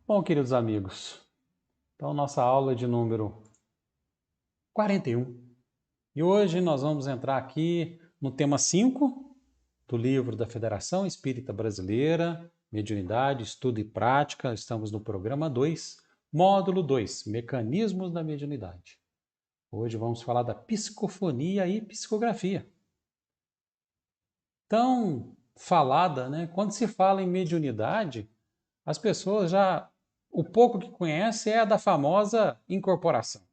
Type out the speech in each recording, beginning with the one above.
Bom, queridos amigos, então nossa aula de número 41. E hoje nós vamos entrar aqui no tema 5 do livro da Federação Espírita Brasileira, Mediunidade, Estudo e Prática. Estamos no programa 2, módulo 2, Mecanismos da Mediunidade. Hoje vamos falar da psicofonia e psicografia. Tão falada, né? Quando se fala em mediunidade, as pessoas já, o pouco que conhecem é a da famosa incorporação.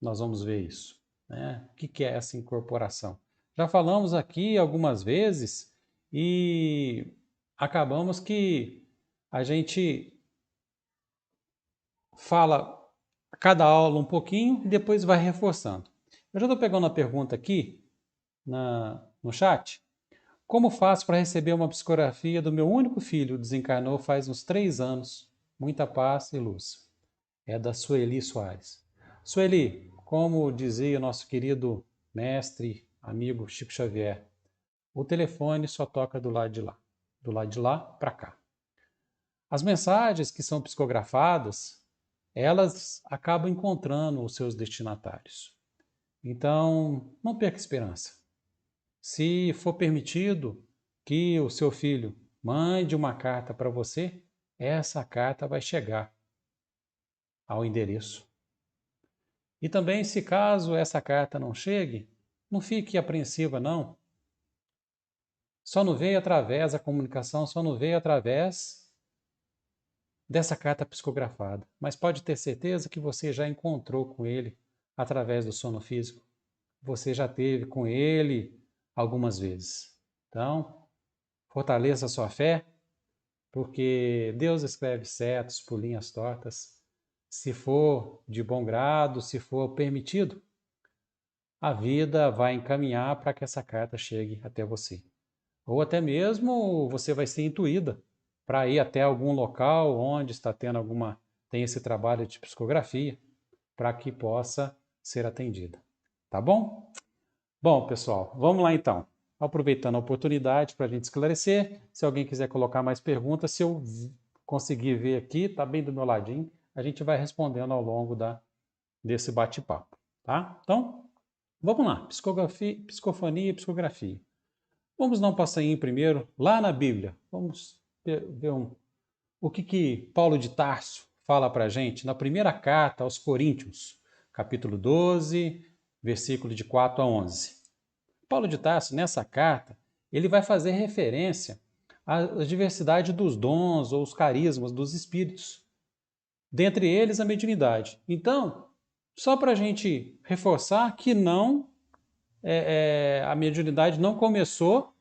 Nós vamos ver isso, né? O que é essa incorporação? Já falamos aqui algumas vezes e acabamos que a gente fala a cada aula um pouquinho e depois vai reforçando. Eu já estou pegando a pergunta aqui no chat. Como faço para receber uma psicografia do meu único filho? Desencarnou faz uns 3 anos. Muita paz e luz. É da Sueli Soares. Sueli, como dizia o nosso querido mestre, amigo Chico Xavier, o telefone só toca do lado de lá. Do lado de lá para cá. As mensagens que são psicografadas, elas acabam encontrando os seus destinatários. Então, não perca esperança. Se for permitido que o seu filho mande uma carta para você, essa carta vai chegar ao endereço. E também, se caso essa carta não chegue, não fique apreensiva, não. Só não veio através, a comunicação só não veio através dessa carta psicografada. Mas pode ter certeza que você já encontrou com ele através do sono físico. Você já teve com ele algumas vezes. Então, fortaleça a sua fé, porque Deus escreve certos por linhas tortas. Se for de bom grado, se for permitido, a vida vai encaminhar para que essa carta chegue até você. Ou até mesmo você vai ser intuída para ir até algum local onde tem esse trabalho de psicografia, para que possa ser atendida. Tá bom? Bom, pessoal, vamos lá então. Aproveitando a oportunidade para a gente esclarecer, se alguém quiser colocar mais perguntas, se eu conseguir ver aqui, está bem do meu ladinho, a gente vai respondendo ao longo desse bate-papo, tá? Então, vamos lá, psicofonia e psicografia. Vamos dar um passarinho primeiro lá na Bíblia. Vamos ver o que Paulo de Tarso fala para a gente na primeira carta aos Coríntios, capítulo 12, versículo de 4 a 11. Paulo de Tarso, nessa carta, ele vai fazer referência à diversidade dos dons ou os carismas dos espíritos, dentre eles a mediunidade. Então, só para a gente reforçar que a mediunidade não começou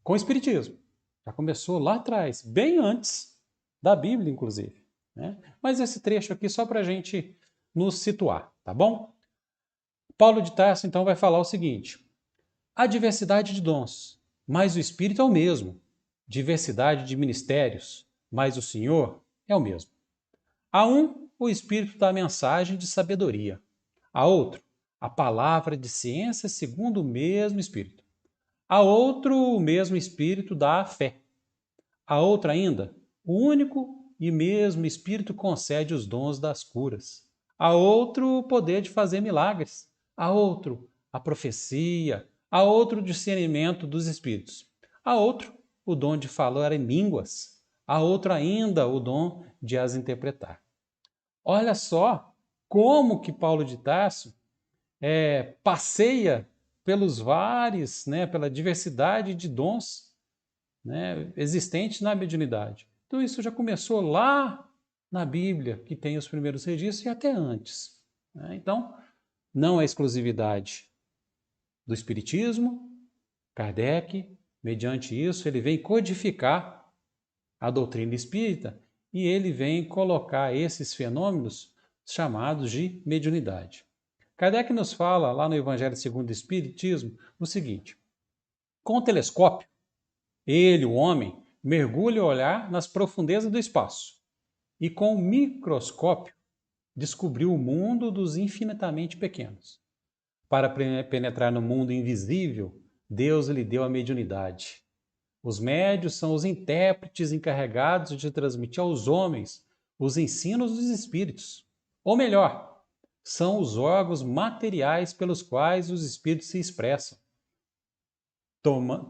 com o espiritismo. Já começou lá atrás, bem antes da Bíblia, inclusive. Né? Mas esse trecho aqui só para a gente nos situar, tá bom? Paulo de Tarso, então, vai falar o seguinte: há diversidade de dons, mas o Espírito é o mesmo. Diversidade de ministérios, mas o Senhor é o mesmo. A um, o Espírito da mensagem de sabedoria. A outro, a palavra de ciência segundo o mesmo Espírito. A outro, o mesmo Espírito da fé. A outra ainda, o único e mesmo Espírito concede os dons das curas. A outro, o poder de fazer milagres. A outro, a profecia. A outro, o discernimento dos Espíritos. A outro, o dom de falar em línguas. A outro ainda, o dom de as interpretar. Olha só como que Paulo de Tarso passeia pelos vários, né, pela diversidade de dons, né, existentes na mediunidade. Então isso já começou lá na Bíblia, que tem os primeiros registros, e até antes. Né? Então, não é exclusividade do Espiritismo. Kardec, mediante isso, ele vem codificar a doutrina espírita e ele vem colocar esses fenômenos chamados de mediunidade. Kardec nos fala, lá no Evangelho segundo o Espiritismo, o seguinte: com o telescópio, ele, o homem, mergulha o olhar nas profundezas do espaço e, com o microscópio, descobriu o mundo dos infinitamente pequenos. Para penetrar no mundo invisível, Deus lhe deu a mediunidade. Os médiuns são os intérpretes encarregados de transmitir aos homens os ensinos dos espíritos. Ou melhor, são os órgãos materiais pelos quais os espíritos se expressam,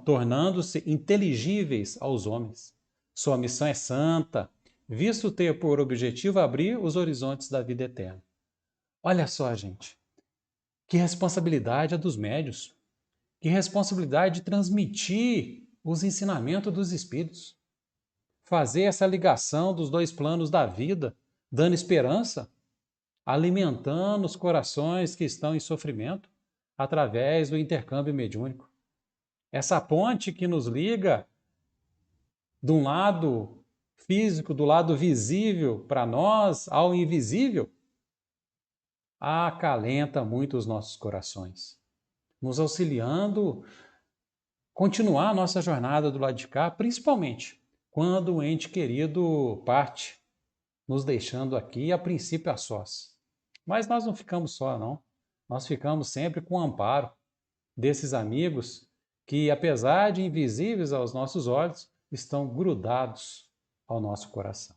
tornando-se inteligíveis aos homens. Sua missão é santa, visto ter por objetivo abrir os horizontes da vida eterna. Olha só, gente, que responsabilidade a dos médiuns, que responsabilidade de transmitir os ensinamentos dos espíritos, fazer essa ligação dos dois planos da vida, dando esperança, alimentando os corações que estão em sofrimento através do intercâmbio mediúnico. Essa ponte que nos liga de um lado físico, do lado visível para nós, ao invisível, acalenta muito os nossos corações, nos auxiliando a continuar a nossa jornada do lado de cá, principalmente quando o ente querido parte, nos deixando aqui, a princípio a sós. Mas nós não ficamos só, não. Nós ficamos sempre com o amparo desses amigos que, apesar de invisíveis aos nossos olhos, estão grudados ao nosso coração.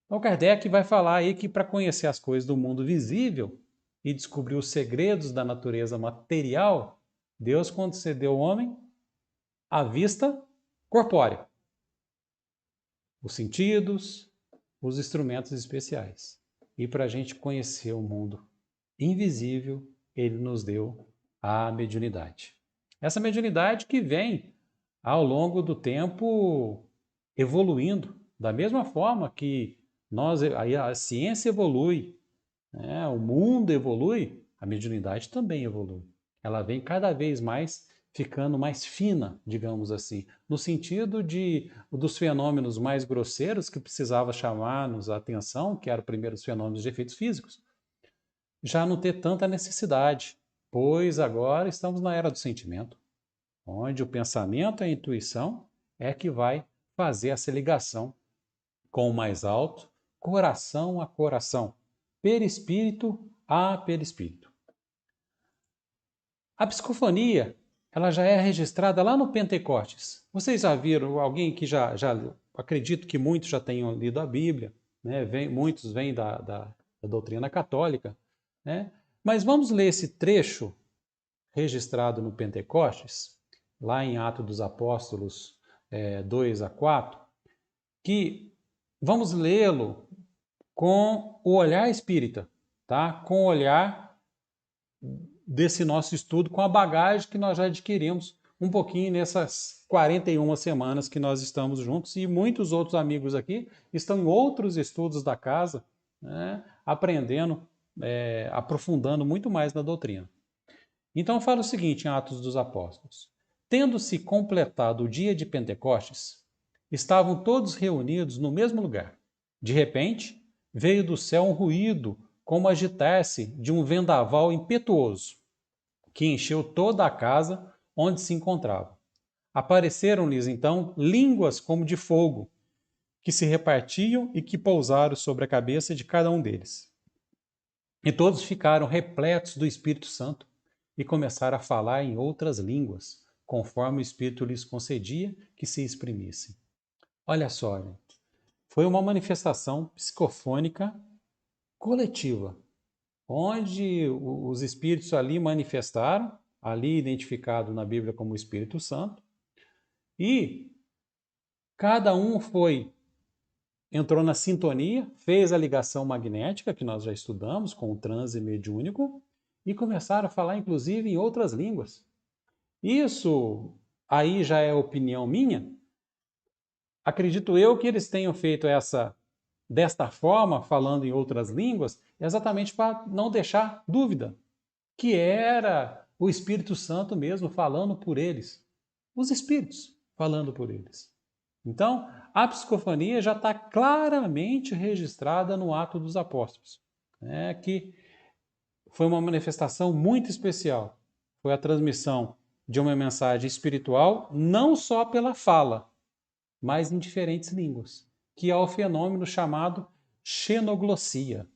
Então, Kardec vai falar aí que para conhecer as coisas do mundo visível e descobrir os segredos da natureza material, Deus concedeu ao homem a vista corpórea, os sentidos, os instrumentos especiais. E para a gente conhecer o mundo invisível, Ele nos deu a mediunidade. Essa mediunidade que vem ao longo do tempo evoluindo, da mesma forma que a ciência evolui, né? O mundo evolui, a mediunidade também evolui. Ela vem cada vez mais ficando mais fina, digamos assim, no sentido dos fenômenos mais grosseiros que precisava chamar-nos a atenção, que eram primeiro os fenômenos de efeitos físicos, já não ter tanta necessidade, pois agora estamos na era do sentimento, onde o pensamento e a intuição é que vai fazer essa ligação com o mais alto, coração a coração, perispírito a perispírito. A psicofonia, ela já é registrada lá no Pentecostes. Vocês já viram alguém que já acredito que muitos já tenham lido a Bíblia, né? Muitos vêm da doutrina católica, né? Mas vamos ler esse trecho registrado no Pentecostes, lá em Atos dos Apóstolos 2 a 4, que vamos lê-lo com o olhar espírita, tá? Com o olhar desse nosso estudo, com a bagagem que nós já adquirimos um pouquinho nessas 41 semanas que nós estamos juntos, e muitos outros amigos aqui estão em outros estudos da casa, né? Aprendendo, aprofundando muito mais na doutrina. Então fala o seguinte em Atos dos Apóstolos: tendo-se completado o dia de Pentecostes, estavam todos reunidos no mesmo lugar. De repente, veio do céu um ruído, como agitar-se de um vendaval impetuoso, que encheu toda a casa onde se encontravam. Apareceram-lhes então línguas como de fogo, que se repartiam e que pousaram sobre a cabeça de cada um deles. E todos ficaram repletos do Espírito Santo e começaram a falar em outras línguas, conforme o Espírito lhes concedia que se exprimissem. Olha só, gente. Foi uma manifestação psicofônica coletiva, onde os espíritos ali manifestaram, ali identificado na Bíblia como Espírito Santo, e cada um entrou na sintonia, fez a ligação magnética, que nós já estudamos, com o transe mediúnico, e começaram a falar, inclusive, em outras línguas. Isso aí já é opinião minha. Acredito eu que eles tenham feito desta forma, falando em outras línguas, exatamente para não deixar dúvida, que era o Espírito Santo mesmo falando por eles. Os espíritos falando por eles. Então, a psicofonia já está claramente registrada no Atos dos Apóstolos, né, que foi uma manifestação muito especial. Foi a transmissão de uma mensagem espiritual, não só pela fala, mas em diferentes línguas, que é o fenômeno chamado xenoglossia,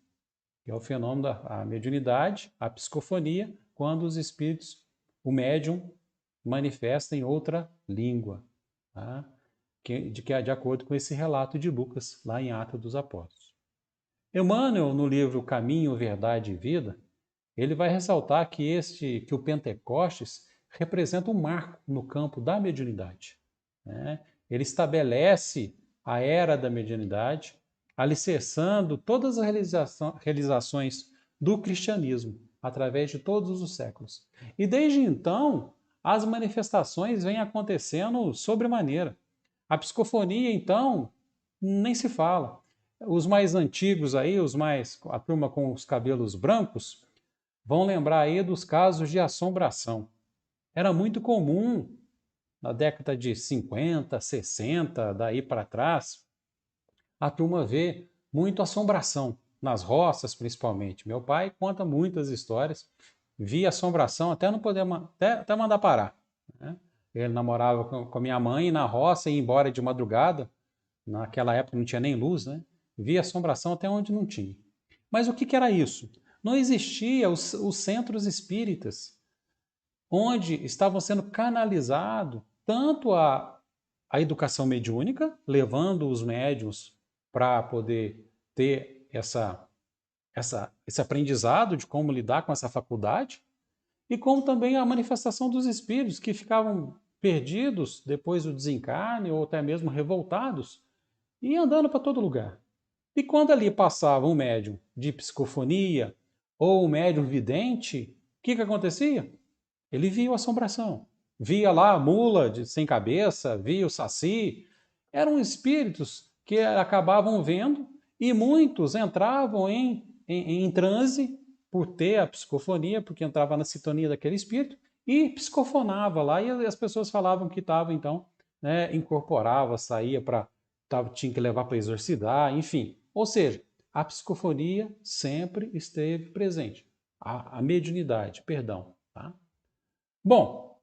que é o fenômeno da mediunidade, a psicofonia, quando os espíritos, o médium, manifesta em outra língua. tá? De acordo com esse relato de Lucas, lá em Atos dos Apóstolos. Emmanuel, no livro Caminho, Verdade e Vida, ele vai ressaltar que o Pentecostes representa um marco no campo da mediunidade, né? Ele estabelece a era da mediunidade, alicerçando todas as realizações do cristianismo através de todos os séculos. E desde então, as manifestações vêm acontecendo sobremaneira. A psicofonia, então, nem se fala. Os mais antigos aí, a turma com os cabelos brancos, vão lembrar aí dos casos de assombração. Era muito comum na década de 50, 60, daí para trás, a turma vê muito assombração, nas roças principalmente. Meu pai conta muitas histórias, via assombração até não poder até mandar parar, né? Ele namorava com a minha mãe na roça e ia embora de madrugada. Naquela época não tinha nem luz, né? Via assombração até onde não tinha. Mas o que era isso? Não existia os centros espíritas, onde estavam sendo canalizados tanto a educação mediúnica, levando os médiuns para poder ter esse aprendizado de como lidar com essa faculdade, e como também a manifestação dos espíritos que ficavam perdidos depois do desencarne ou até mesmo revoltados e andando para todo lugar. E quando ali passava um médium de psicofonia ou um médium vidente, o que acontecia? Ele via a assombração. Via lá a mula sem cabeça, via o saci. Eram espíritos que acabavam vendo e muitos entravam em transe por ter a psicofonia, porque entrava na sintonia daquele espírito e psicofonava lá e as pessoas falavam que estava então, né, incorporava, saía para tinha que levar para exorcidar, enfim. Ou seja, a psicofonia sempre esteve presente. A mediunidade, perdão, tá? Bom,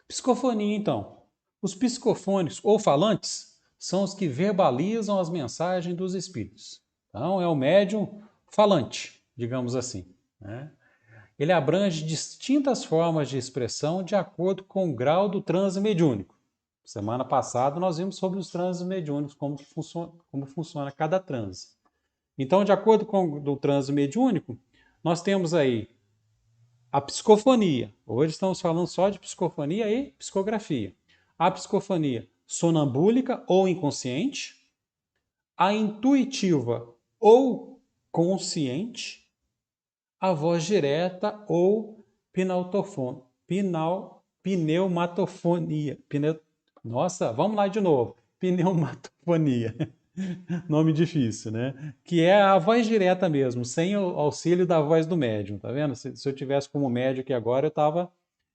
psicofonia então. Os psicofônicos ou falantes são os que verbalizam as mensagens dos espíritos. Então, é o médium falante, digamos assim, né? Ele abrange distintas formas de expressão de acordo com o grau do transe mediúnico. Semana passada nós vimos sobre os transes mediúnicos, como funciona cada transe. Então, de acordo com o transe mediúnico, nós temos aí a psicofonia. Hoje estamos falando só de psicofonia e psicografia. A psicofonia sonambúlica ou inconsciente, a intuitiva ou consciente, a voz direta ou pneumatofonia. Nossa, vamos lá de novo. Pneumatofonia. Nome difícil, né? Que é a voz direta mesmo, sem o auxílio da voz do médium, tá vendo? Se eu tivesse como médium aqui agora, eu estava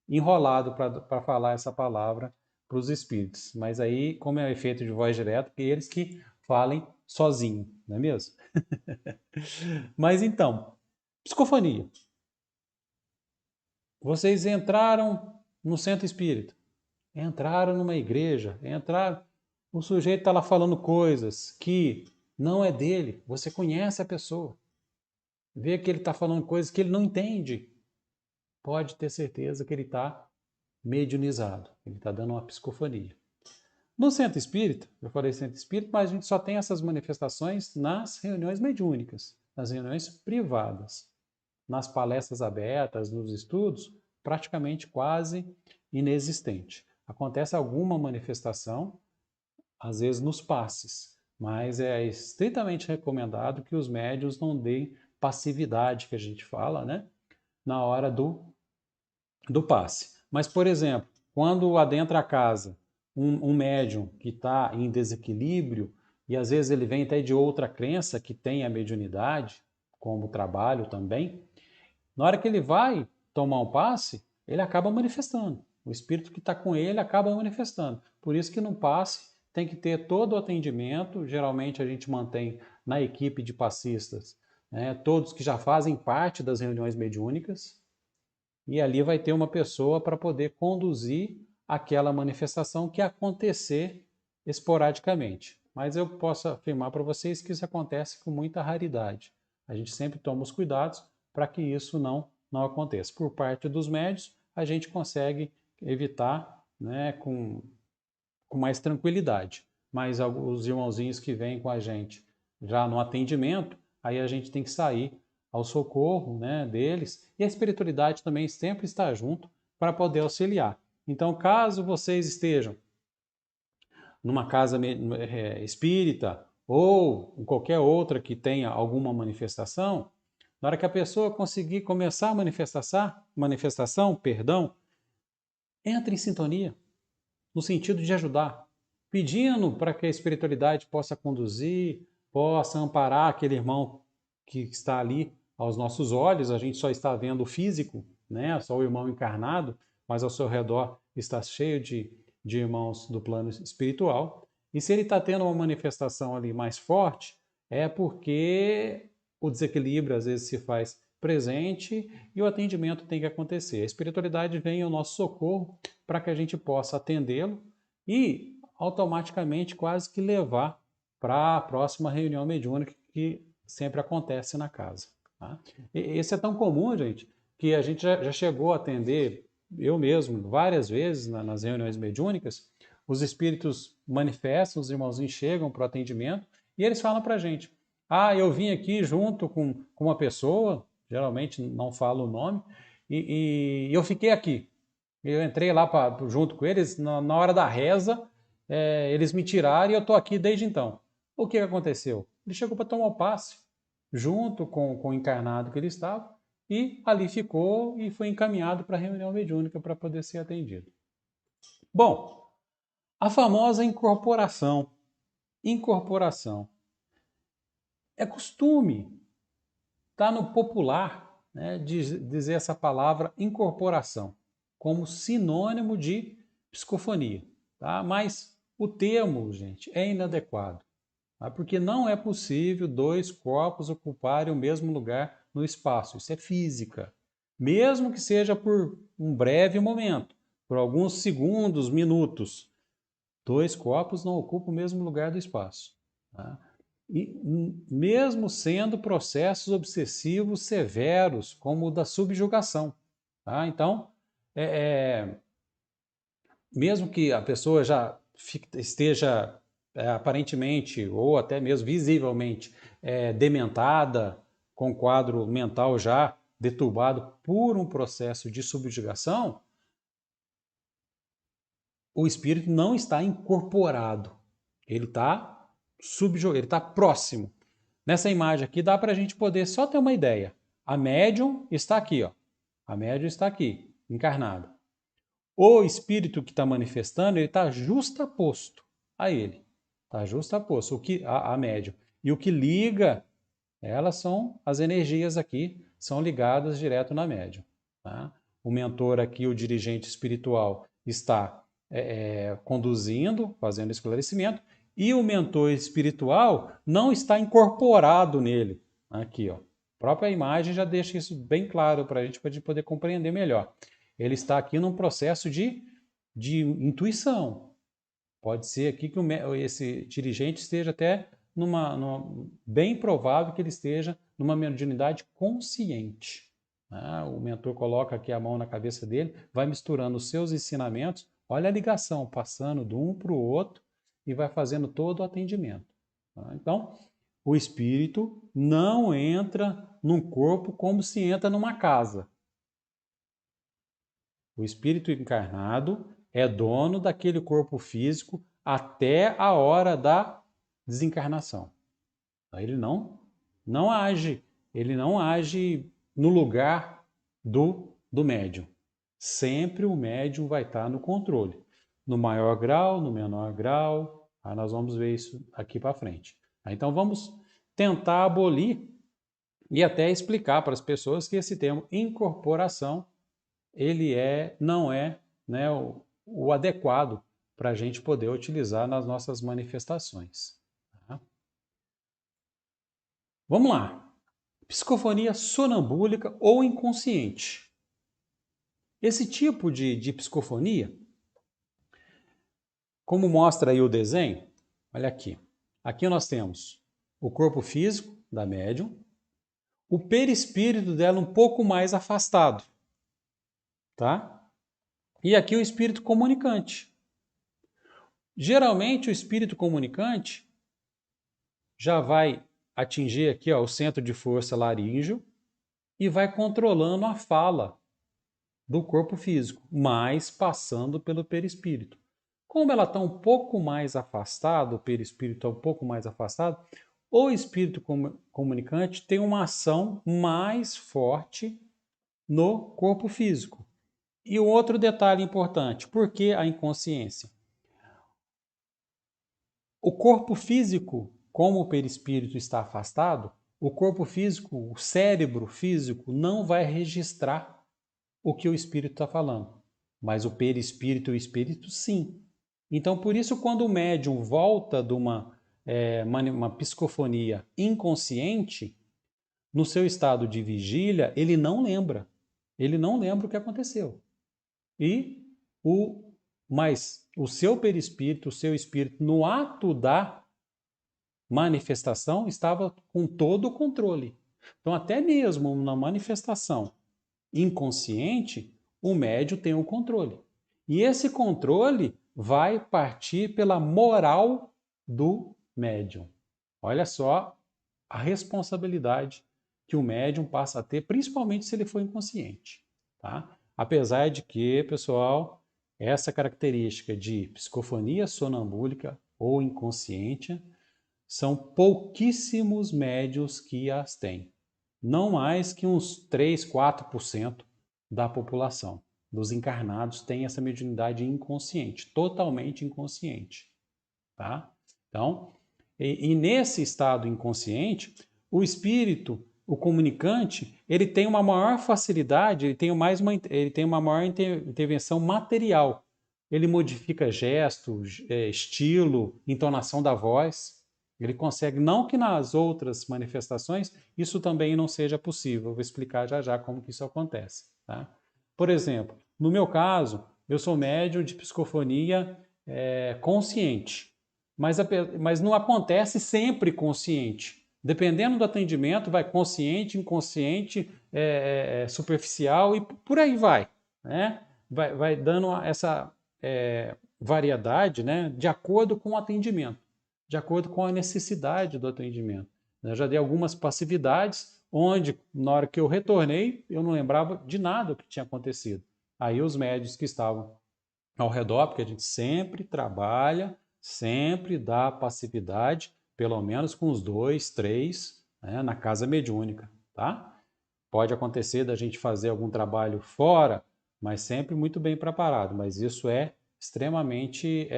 enrolado para falar essa palavra para os espíritos. Mas aí, como é o efeito de voz direta, que eles que falem sozinho, não é mesmo? Mas então, psicofonia. Vocês entraram no centro espírita, entraram numa igreja, entraram. O sujeito está lá falando coisas que não é dele. Você conhece a pessoa. Vê que ele está falando coisas que ele não entende. Pode ter certeza que ele está mediunizado. Ele está dando uma psicofonia. No centro espírita, eu falei centro espírita, mas a gente só tem essas manifestações nas reuniões mediúnicas, nas reuniões privadas. Nas palestras abertas, nos estudos, praticamente quase inexistente. Acontece alguma manifestação, às vezes nos passes, mas é estritamente recomendado que os médiuns não deem passividade, que a gente fala, né, na hora do passe. Mas, por exemplo, quando adentra a casa um médium que está em desequilíbrio, e às vezes ele vem até de outra crença que tem a mediunidade, como trabalho também, na hora que ele vai tomar um passe, ele acaba manifestando. O espírito que está com ele acaba manifestando. Por isso que no passe tem que ter todo o atendimento. Geralmente a gente mantém na equipe de passistas, né, todos que já fazem parte das reuniões mediúnicas, e ali vai ter uma pessoa para poder conduzir aquela manifestação que acontecer esporadicamente. Mas eu posso afirmar para vocês que isso acontece com muita raridade. A gente sempre toma os cuidados para que isso não aconteça. Por parte dos médios, a gente consegue evitar, né, com com mais tranquilidade. Mas os irmãozinhos que vêm com a gente já no atendimento, aí a gente tem que sair ao socorro, né, deles, e a espiritualidade também sempre está junto para poder auxiliar. Então, caso vocês estejam numa casa espírita ou em qualquer outra que tenha alguma manifestação, na hora que a pessoa conseguir começar a manifestação, perdão, entre em sintonia, no sentido de ajudar, pedindo para que a espiritualidade possa conduzir, possa amparar aquele irmão que está ali aos nossos olhos. A gente só está vendo o físico, né? Só o irmão encarnado, mas ao seu redor está cheio de irmãos do plano espiritual. E se ele está tendo uma manifestação ali mais forte, é porque o desequilíbrio às vezes se faz presente e o atendimento tem que acontecer. A espiritualidade vem ao nosso socorro para que a gente possa atendê-lo e automaticamente quase que levar para a próxima reunião mediúnica que sempre acontece na casa. Tá? Esse é tão comum, gente, que a gente já chegou a atender, eu mesmo, várias vezes nas reuniões mediúnicas, os espíritos manifestam, os irmãozinhos chegam para o atendimento e eles falam para a gente: ah, eu vim aqui junto com uma pessoa, geralmente não falo o nome, e eu fiquei aqui. Eu entrei lá junto com eles, na hora da reza, eles me tiraram e eu estou aqui desde então. O que aconteceu? Ele chegou para tomar o passe, junto com o encarnado que ele estava, e ali ficou e foi encaminhado para a reunião mediúnica para poder ser atendido. Bom, a famosa incorporação. Incorporação. É costume, está no popular, né, dizer essa palavra incorporação como sinônimo de psicofonia. Tá? Mas o termo, gente, é inadequado. Tá? Porque não é possível dois corpos ocuparem o mesmo lugar no espaço. Isso é física. Mesmo que seja por um breve momento, por alguns segundos, minutos, dois corpos não ocupam o mesmo lugar do espaço. Tá? E mesmo sendo processos obsessivos severos, como o da subjugação. Tá? Então, mesmo que a pessoa já esteja aparentemente ou até mesmo visivelmente dementada, com quadro mental já deturbado por um processo de subjugação, o espírito não está incorporado, ele está subjugado, ele está próximo. Nessa imagem aqui dá para a gente poder só ter uma ideia. A médium está aqui, ó. A médium está aqui, encarnada. O espírito que está manifestando, ele está justaposto a ele. Está justaposto a médium. E o que liga, elas são as energias aqui, são ligadas direto na médium. Tá? O mentor aqui, o dirigente espiritual, está conduzindo, fazendo esclarecimento, e o mentor espiritual não está incorporado nele. Aqui, ó. A própria imagem já deixa isso bem claro para a gente poder compreender melhor. Ele está aqui num processo de intuição. Pode ser aqui que esse dirigente esteja até bem provável que ele esteja numa mediunidade consciente. O mentor coloca aqui a mão na cabeça dele, vai misturando os seus ensinamentos, olha a ligação, passando de um para o outro e vai fazendo todo o atendimento. Então, o espírito não entra num corpo como se entra numa casa. O espírito encarnado é dono daquele corpo físico até a hora da desencarnação. Ele não age, ele não age no lugar do médium. Sempre o médium vai estar no controle. No maior grau, no menor grau. Nós vamos ver isso aqui para frente. Então vamos tentar abolir e até explicar para as pessoas que esse termo incorporação ele não é, né, o adequado para a gente poder utilizar nas nossas manifestações. Tá? Vamos lá. Psicofonia sonambúlica ou inconsciente. Esse tipo de psicofonia, como mostra aí o desenho, olha aqui. Aqui nós temos o corpo físico da médium, o perispírito dela um pouco mais afastado, tá? E aqui o espírito comunicante. Geralmente o espírito comunicante já vai atingir aqui, ó, o centro de força laríngeo e vai controlando a fala do corpo físico, mas passando pelo perispírito. Como ela está um pouco mais afastada, o perispírito está um pouco mais afastado, o espírito comunicante tem uma ação mais forte no corpo físico. E um outro detalhe importante, por que a inconsciência? O corpo físico, como o perispírito está afastado, o corpo físico, o cérebro físico, não vai registrar o que o espírito está falando. Mas o perispírito e o espírito, sim. Então, por isso, quando o médium volta de uma psicofonia inconsciente, no seu estado de vigília, ele não lembra. Ele não lembra o que aconteceu. E mas o seu perispírito, o seu espírito, no ato da manifestação, estava com todo o controle. Então, até mesmo na manifestação inconsciente, o médium tem o controle. E esse controle vai partir pela moral do médium. Olha só a responsabilidade que o médium passa a ter, principalmente se ele for inconsciente. Tá? Apesar de que, pessoal, essa característica de psicofonia sonambúlica ou inconsciente são pouquíssimos médios que as têm. Não mais que uns 3, 4% da população dos encarnados tem essa mediunidade inconsciente, totalmente inconsciente. Tá? Então, e nesse estado inconsciente, o espírito, o comunicante, ele tem uma maior facilidade, ele tem uma maior intervenção material. Ele modifica gestos, estilo, entonação da voz. Ele consegue, não que nas outras manifestações isso também não seja possível. Eu vou explicar já já como que isso acontece. Tá? Por exemplo, no meu caso, eu sou médium de psicofonia consciente, mas não acontece sempre consciente. Dependendo do atendimento, vai consciente, inconsciente, superficial e por aí vai. Né? Vai dando essa variedade, né, de acordo com o atendimento, de acordo com a necessidade do atendimento. Eu já dei algumas passividades, onde, na hora que eu retornei, eu não lembrava de nada que tinha acontecido. Aí os médicos que estavam ao redor, porque a gente sempre trabalha, sempre dá passividade, pelo menos com os 2, 3, né, na casa mediúnica, tá? Pode acontecer da gente fazer algum trabalho fora, mas sempre muito bem preparado, mas isso é extremamente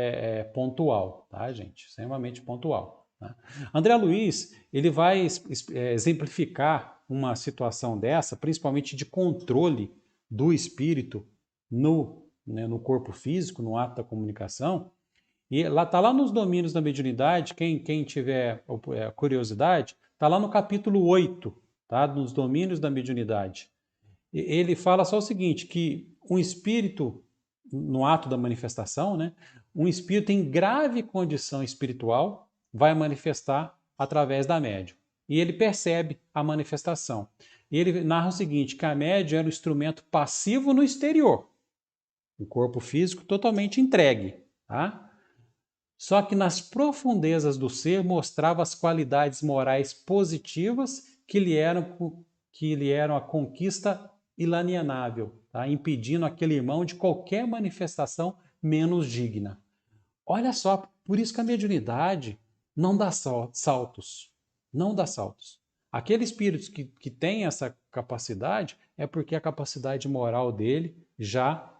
pontual, tá, gente? Extremamente pontual. Tá? André Luiz, ele vai exemplificar uma situação dessa, principalmente de controle do espírito no corpo físico, no ato da comunicação, e lá está lá nos domínios da mediunidade, quem tiver curiosidade, está lá no capítulo 8, tá? Nos domínios da mediunidade. Ele fala só o seguinte, que um espírito, no ato da manifestação, né, um espírito em grave condição espiritual vai manifestar através da médium. E ele percebe a manifestação. E ele narra o seguinte, que a médium era um instrumento passivo no exterior, o corpo físico totalmente entregue, tá? Só que nas profundezas do ser mostrava as qualidades morais positivas que lhe eram a conquista inalienável, tá? Impedindo aquele irmão de qualquer manifestação menos digna. Olha só, por isso que a mediunidade não dá saltos. Não dá saltos. Aquele espírito que tem essa capacidade é porque a capacidade moral dele já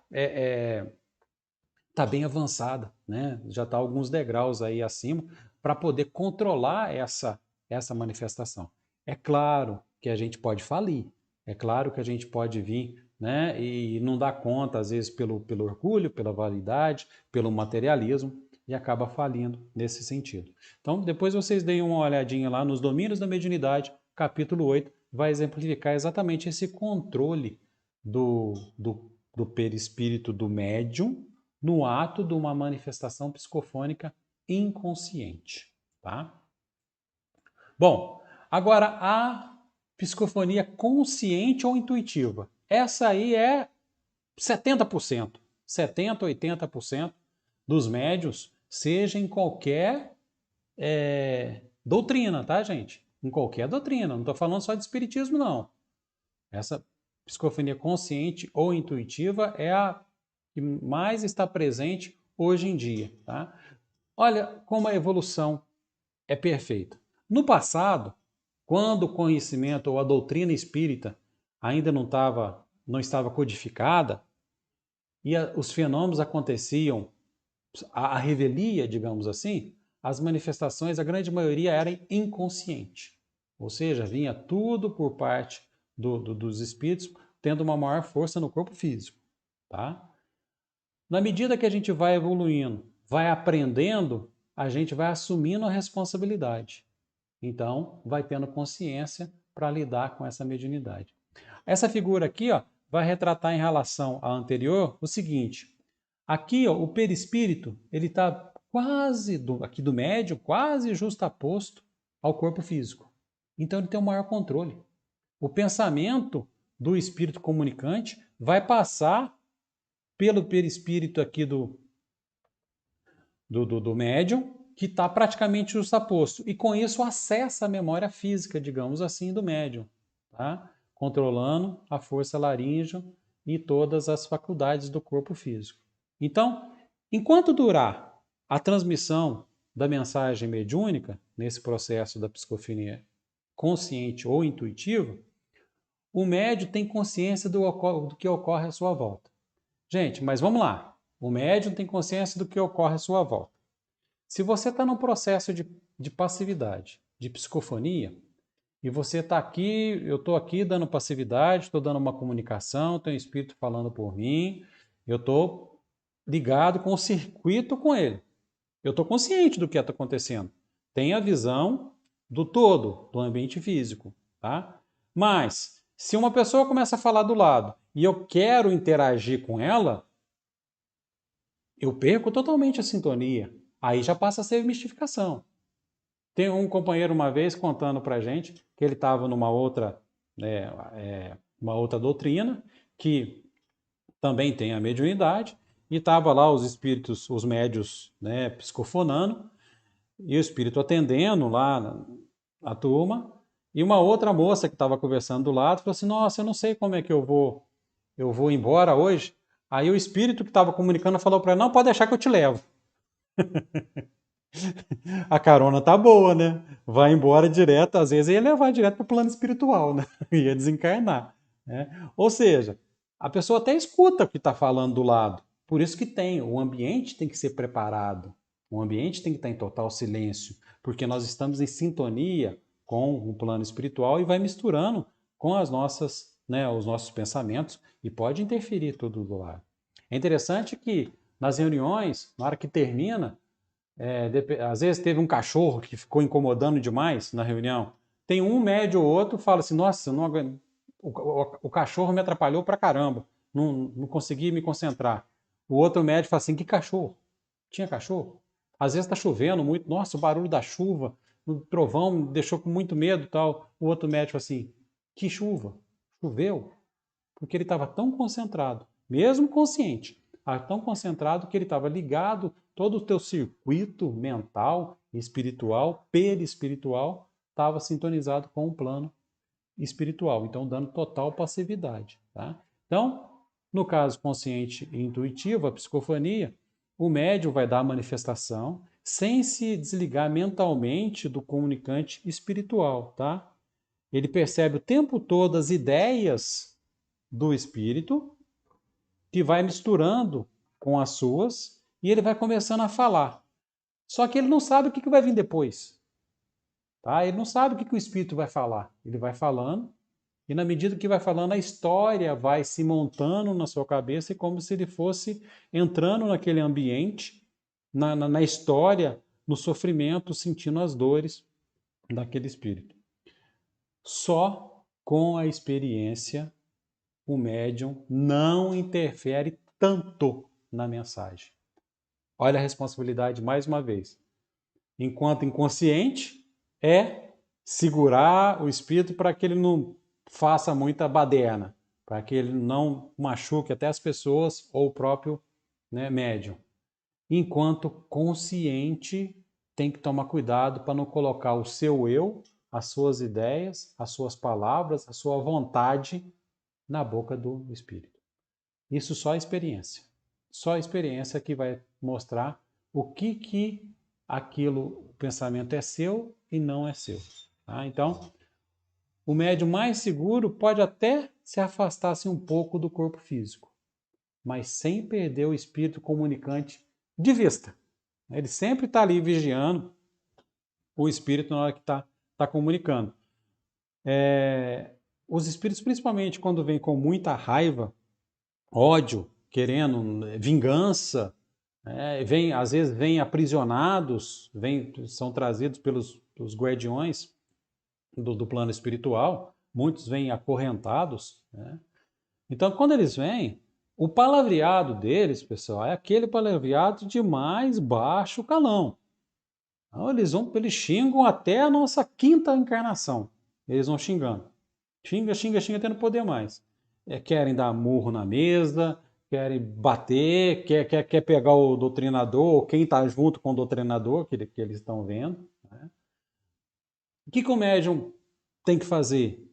está bem avançada, né? Já está alguns degraus aí acima para poder controlar essa manifestação. É claro que a gente pode falir, é claro que a gente pode vir, né, e não dar conta, às vezes, pelo orgulho, pela vaidade, pelo materialismo, e acaba falindo nesse sentido. Então, depois vocês deem uma olhadinha lá nos domínios da mediunidade, capítulo 8, vai exemplificar exatamente esse controle do perispírito do médium no ato de uma manifestação psicofônica inconsciente, tá? Bom, agora a psicofonia consciente ou intuitiva. Essa aí é 70%, 70, 80% dos médios seja em qualquer doutrina, tá, gente? Em qualquer doutrina, não estou falando só de espiritismo, não. Essa psicofonia consciente ou intuitiva é a que mais está presente hoje em dia, tá? Olha como a evolução é perfeita. No passado, quando o conhecimento ou a doutrina espírita ainda não estava codificada e os fenômenos aconteciam a revelia, digamos assim, as manifestações, a grande maioria eram inconsciente. Ou seja, vinha tudo por parte dos espíritos, tendo uma maior força no corpo físico. Tá? Na medida que a gente vai evoluindo, vai aprendendo, a gente vai assumindo a responsabilidade. Então, vai tendo consciência para lidar com essa mediunidade. Essa figura aqui ó, vai retratar em relação à anterior o seguinte: aqui, ó, o perispírito, ele está quase, aqui do médium, quase justaposto ao corpo físico. Então ele tem um maior controle. O pensamento do espírito comunicante vai passar pelo perispírito aqui do médium, que está praticamente justaposto. E com isso acessa a memória física, digamos assim, do médium. Tá? Controlando a força laríngea e todas as faculdades do corpo físico. Então, enquanto durar a transmissão da mensagem mediúnica, nesse processo da psicofonia consciente ou intuitiva, o médium tem consciência do que ocorre à sua volta. Gente, mas vamos lá. O médium tem consciência do que ocorre à sua volta. Se você está num processo de passividade, de psicofonia, e você está aqui, eu estou aqui dando passividade, estou dando uma comunicação, tem um espírito falando por mim, eu estou ligado com o circuito com ele. Eu estou consciente do que está acontecendo. Tem a visão do todo, do ambiente físico. Tá? Mas, se uma pessoa começa a falar do lado e eu quero interagir com ela, eu perco totalmente a sintonia. Aí já passa a ser mistificação. Tem um companheiro uma vez contando pra gente que ele estava numa uma outra doutrina, que também tem a mediunidade, e estava lá os espíritos, os médios, né, psicofonando, e o espírito atendendo lá a turma, e uma outra moça que estava conversando do lado falou assim: nossa, eu não sei como é que eu vou embora hoje. Aí o espírito que estava comunicando falou para ela: não, pode deixar que eu te levo. A carona tá boa, né? Vai embora direto, às vezes ia levar direto para o plano espiritual, né? Ia desencarnar. Né? Ou seja, a pessoa até escuta o que está falando do lado. Por isso que o ambiente tem que ser preparado. O ambiente tem que estar em total silêncio, porque nós estamos em sintonia com o plano espiritual e vai misturando com as nossas, né, os nossos pensamentos e pode interferir tudo do lado. É interessante que nas reuniões, na hora que termina, às vezes teve um cachorro que ficou incomodando demais na reunião. Tem um médio ou outro que fala assim: nossa, não aguento, o cachorro me atrapalhou pra caramba, não consegui me concentrar. O outro médio fala assim: que cachorro? Tinha cachorro? Às vezes está chovendo muito, nossa, o barulho da chuva, o trovão me deixou com muito medo tal. O outro médico fala assim: que chuva? Choveu? Porque ele estava tão concentrado, mesmo consciente, tão concentrado que ele estava ligado, todo o teu circuito mental, espiritual, perispiritual, estava sintonizado com o plano espiritual, então dando total passividade. Tá? Então, no caso consciente e intuitivo, a psicofonia, o médium vai dar a manifestação sem se desligar mentalmente do comunicante espiritual. Tá? Ele percebe o tempo todo as ideias do espírito, que vai misturando com as suas, e ele vai começando a falar. Só que ele não sabe o que vai vir depois. Tá? Ele não sabe o que o espírito vai falar. Ele vai falando, e na medida que vai falando, a história vai se montando na sua cabeça, e como se ele fosse entrando naquele ambiente, na história, no sofrimento, sentindo as dores daquele espírito. Só com a experiência o médium não interfere tanto na mensagem. Olha a responsabilidade mais uma vez. Enquanto inconsciente, é segurar o espírito para que ele não faça muita baderna, para que ele não machuque até as pessoas ou o próprio, né, médium. enquanto consciente tem que tomar cuidado para não colocar o seu eu, as suas ideias, as suas palavras, a sua vontade na boca do espírito. Isso só a experiência. Só a experiência que vai mostrar o que aquilo, o pensamento é seu e não é seu. Tá? Então, o médium mais seguro pode até se afastar um pouco do corpo físico, mas sem perder o espírito comunicante de vista. Ele sempre está ali vigiando o espírito na hora que está comunicando. Os espíritos, principalmente quando vêm com muita raiva, ódio, querendo vingança, às vezes vêm aprisionados, são trazidos pelos guardiões do plano espiritual, muitos vêm acorrentados. Né? Então, quando eles vêm, o palavreado deles, pessoal, é aquele palavreado de mais baixo calão. Então, eles xingam até a nossa quinta encarnação. Eles vão xingando. Xinga até não poder mais. Querem dar murro na mesa, querem bater, quer pegar o doutrinador, ou quem está junto com o doutrinador, que eles estão vendo. Né? O que o médium tem que fazer?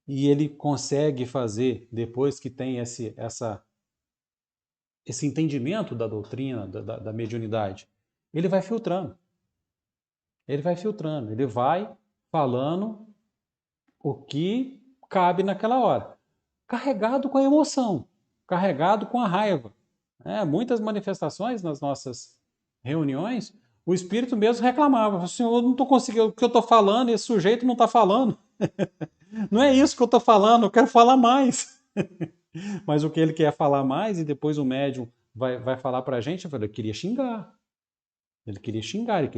E ele consegue fazer depois que tem esse entendimento da doutrina, da mediunidade. Ele vai filtrando. Ele vai falando o que cabe naquela hora. Carregado com a emoção, carregado com a raiva. Muitas manifestações nas nossas reuniões, o espírito mesmo reclamava. Senhor, eu não estou conseguindo o que eu estou falando, esse sujeito não está falando. Não é isso que eu estou falando, eu quero falar mais. Mas o que ele quer falar mais, e depois o médium vai falar para a gente, ele queria xingar. Ele queria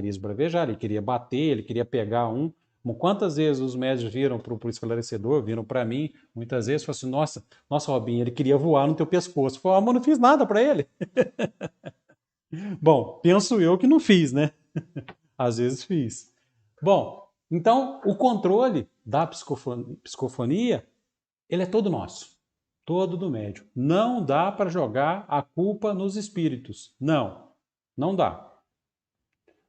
esbravejar, ele queria bater, ele queria pegar um. Quantas vezes os médios viram para o esclarecedor, viram para mim, muitas vezes falaram assim, nossa Robinho, ele queria voar no teu pescoço. Eu falei, mas não fiz nada para ele. Bom, penso eu que não fiz, né? Às vezes fiz. Bom, então o controle da psicofonia, ele é todo nosso, todo do médium. Não dá para jogar a culpa nos espíritos. Não dá.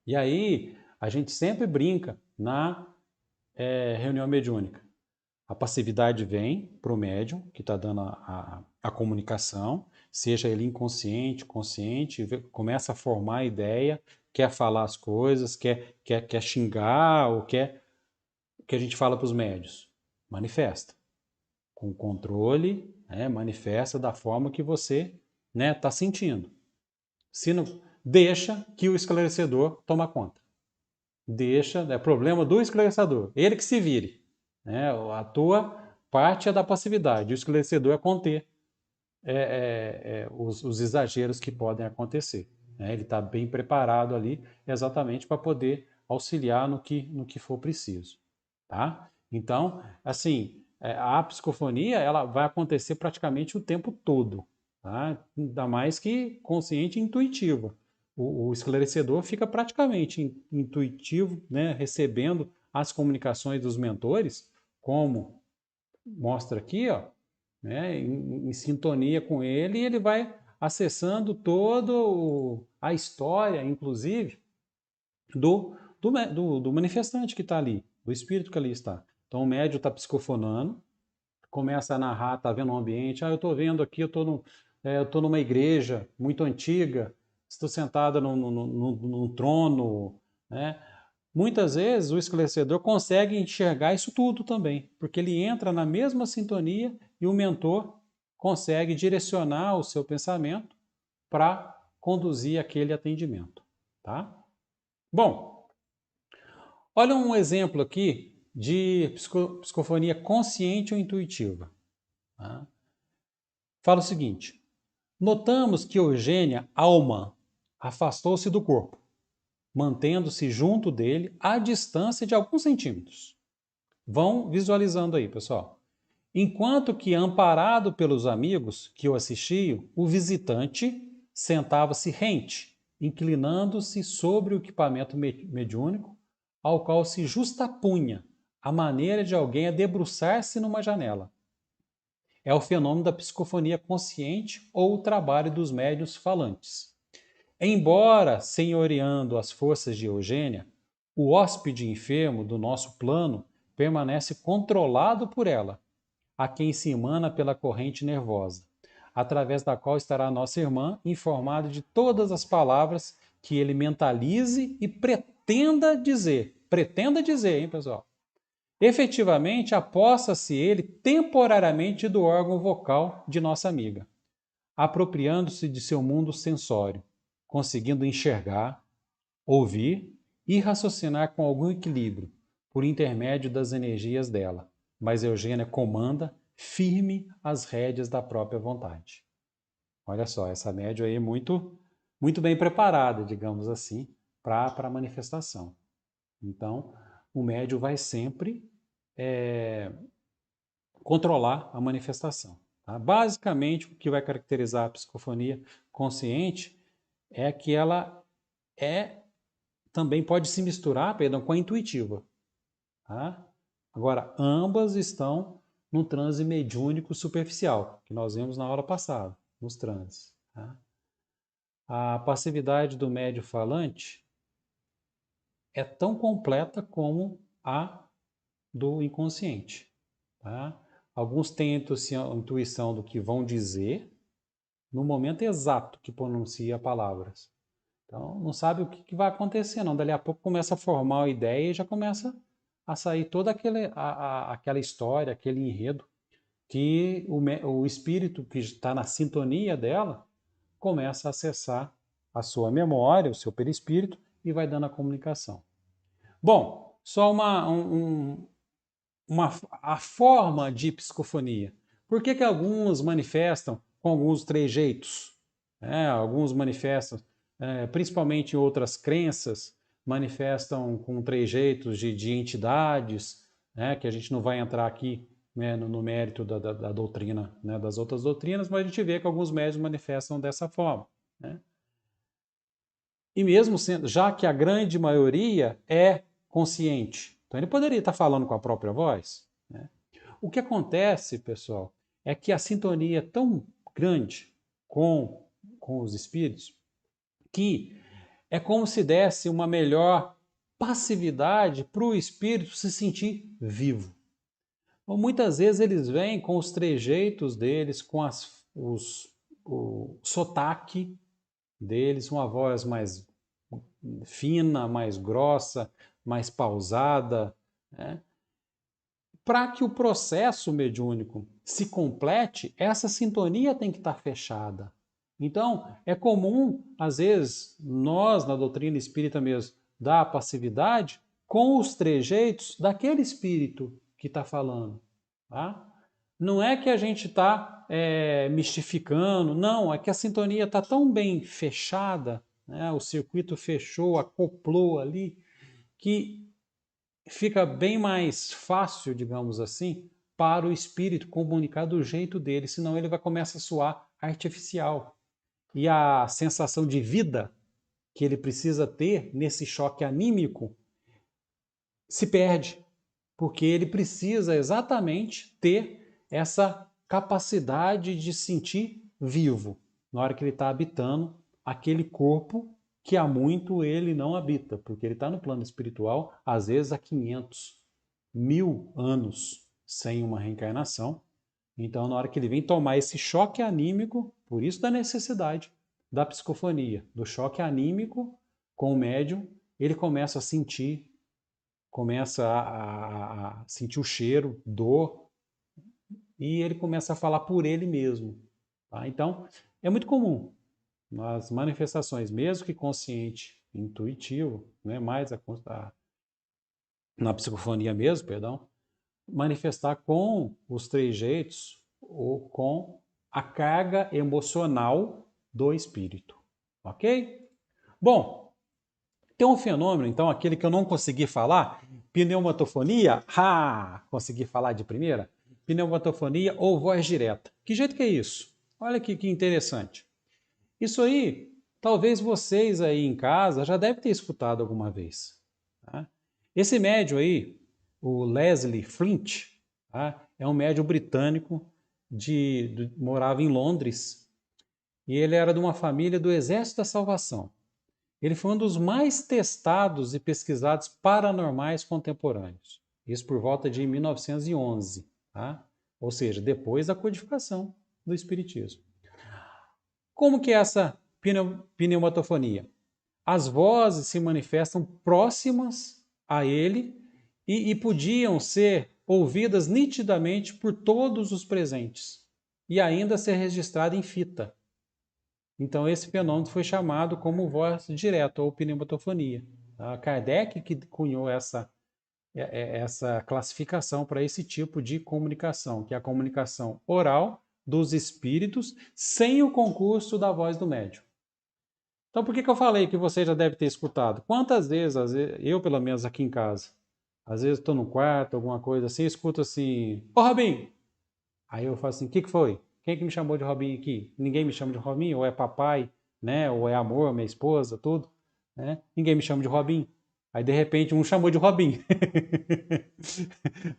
E aí, a gente sempre brinca na reunião mediúnica. A passividade vem para o médium, que está dando a comunicação, seja ele inconsciente, consciente, começa a formar a ideia, quer falar as coisas, quer xingar, ou quer... O que a gente fala para os médios? Manifesta. Com controle, manifesta da forma que você está sentindo. Se não, deixa que o esclarecedor toma conta. É problema do esclarecedor. Ele que se vire. A tua parte é da passividade. O esclarecedor é conter os exageros que podem acontecer. Ele está bem preparado ali exatamente para poder auxiliar no que for preciso. Tá? Então, assim, a psicofonia ela vai acontecer praticamente o tempo todo. Tá? Ainda mais que consciente e intuitiva. O esclarecedor fica praticamente intuitivo, né, recebendo as comunicações dos mentores, como mostra aqui, ó, né, em sintonia com ele, e ele vai acessando toda a história, inclusive, do manifestante que está ali, do espírito que ali está. Então o médium está psicofonando, começa a narrar, está vendo um ambiente, eu estou vendo aqui, eu estou numa igreja muito antiga, estou sentada num trono, né? Muitas vezes o esclarecedor consegue enxergar isso tudo também, porque ele entra na mesma sintonia e o mentor consegue direcionar o seu pensamento para conduzir aquele atendimento, tá? Bom, olha um exemplo aqui de psicofonia consciente ou intuitiva. Tá? Fala o seguinte: notamos que Eugênia Alma afastou-se do corpo, mantendo-se junto dele à distância de alguns centímetros. Vão visualizando aí, pessoal. Enquanto que, amparado pelos amigos que o assistiam, o visitante sentava-se rente, inclinando-se sobre o equipamento mediúnico, ao qual se justapunha a maneira de alguém a debruçar-se numa janela. É o fenômeno da psicofonia consciente ou o trabalho dos médiuns falantes. Embora senhoreando as forças de Eugênia, o hóspede enfermo do nosso plano permanece controlado por ela, a quem se emana pela corrente nervosa, através da qual estará nossa irmã informada de todas as palavras que ele mentalize e pretenda dizer. Pretenda dizer, hein, pessoal? Efetivamente, aposta-se ele temporariamente do órgão vocal de nossa amiga, apropriando-se de seu mundo sensório, conseguindo enxergar, ouvir e raciocinar com algum equilíbrio, por intermédio das energias dela. Mas Eugênia comanda firme as rédeas da própria vontade. Olha só, essa média aí é muito bem preparada, digamos assim, para a manifestação. Então, o médium vai sempre controlar a manifestação. Tá? Basicamente, o que vai caracterizar a psicofonia consciente é que ela também pode se misturar, com a intuitiva. Tá? Agora, ambas estão no transe mediúnico superficial, que nós vimos na aula passada, nos transes. Tá? A passividade do médio falante é tão completa como a do inconsciente. Tá? Alguns têm a intuição do que vão dizer no momento exato que pronuncia palavras. Então, não sabe o que vai acontecer, não. Dali a pouco começa a formar uma ideia e já começa a sair toda aquela história, aquele enredo, que o espírito que está na sintonia dela começa a acessar a sua memória, o seu perispírito, e vai dando a comunicação. Bom, só a forma de psicofonia. Por que alguns manifestam com alguns trejeitos? Alguns manifestam, principalmente em outras crenças, manifestam com trejeitos de entidades, que a gente não vai entrar aqui, né, no mérito da doutrina, né, das outras doutrinas, mas a gente vê que alguns médiuns manifestam dessa forma. Né? E mesmo sendo, já que a grande maioria é consciente, então ele poderia estar falando com a própria voz. Né? O que acontece, pessoal, é que a sintonia é tão grande com os espíritos que é como se desse uma melhor passividade para o espírito se sentir vivo. Então, muitas vezes eles vêm com os trejeitos deles, com o sotaque deles, uma voz mais fina, mais grossa, mais pausada, né? Para que o processo mediúnico se complete, essa sintonia tem que estar fechada. Então, é comum, às vezes, nós, na doutrina espírita mesmo, dar passividade com os trejeitos daquele espírito que está falando. Tá? Não é que a gente está mistificando, não, é que a sintonia está tão bem fechada, né? O circuito fechou, acoplou ali, que fica bem mais fácil, digamos assim, para o espírito comunicar do jeito dele, senão ele vai começar a soar artificial. E a sensação de vida que ele precisa ter nesse choque anímico se perde, porque ele precisa exatamente ter essa capacidade de sentir vivo na hora que ele está habitando aquele corpo que há muito ele não habita, porque ele está no plano espiritual, às vezes há 500, 1000 anos sem uma reencarnação. Então, na hora que ele vem tomar esse choque anímico, por isso da necessidade da psicofonia, do choque anímico com o médium, ele começa a sentir o cheiro, dor, e ele começa a falar por ele mesmo. Tá? Então, é muito comum nas manifestações, mesmo que consciente, intuitivo, né, mais na psicofonia mesmo, perdão, manifestar com os trejeitos ou com a carga emocional do espírito. Ok? Bom, tem um fenômeno, então, aquele que eu não consegui falar, pneumatofonia, consegui falar de primeira, pneumatofonia ou voz direta. Que jeito que é isso? Olha que interessante. Isso aí, talvez vocês aí em casa já devem ter escutado alguma vez. Tá? Esse médium aí, o Leslie Flint, tá? É um médium britânico, morava em Londres, e ele era de uma família do Exército da Salvação. Ele foi um dos mais testados e pesquisados paranormais contemporâneos. Isso por volta de 1911, tá? Ou seja, depois da codificação do Espiritismo. Como que é essa pneumatofonia? As vozes se manifestam próximas a ele e podiam ser ouvidas nitidamente por todos os presentes e ainda ser registrada em fita. Então esse fenômeno foi chamado como voz direta ou pneumatofonia. Tá? Kardec que cunhou essa classificação para esse tipo de comunicação, que é a comunicação oral dos espíritos sem o concurso da voz do médium. Então, por que eu falei que você já deve ter escutado? Quantas vezes, às vezes, eu pelo menos aqui em casa, às vezes estou no quarto, alguma coisa assim, escuto assim, ô Robinho! Aí eu falo assim, o que foi? Quem que me chamou de Robinho aqui? Ninguém me chama de Robinho, ou é papai, né? Ou é amor, minha esposa, tudo. Né? Ninguém me chama de Robinho. Aí, de repente, um chamou de Robinho.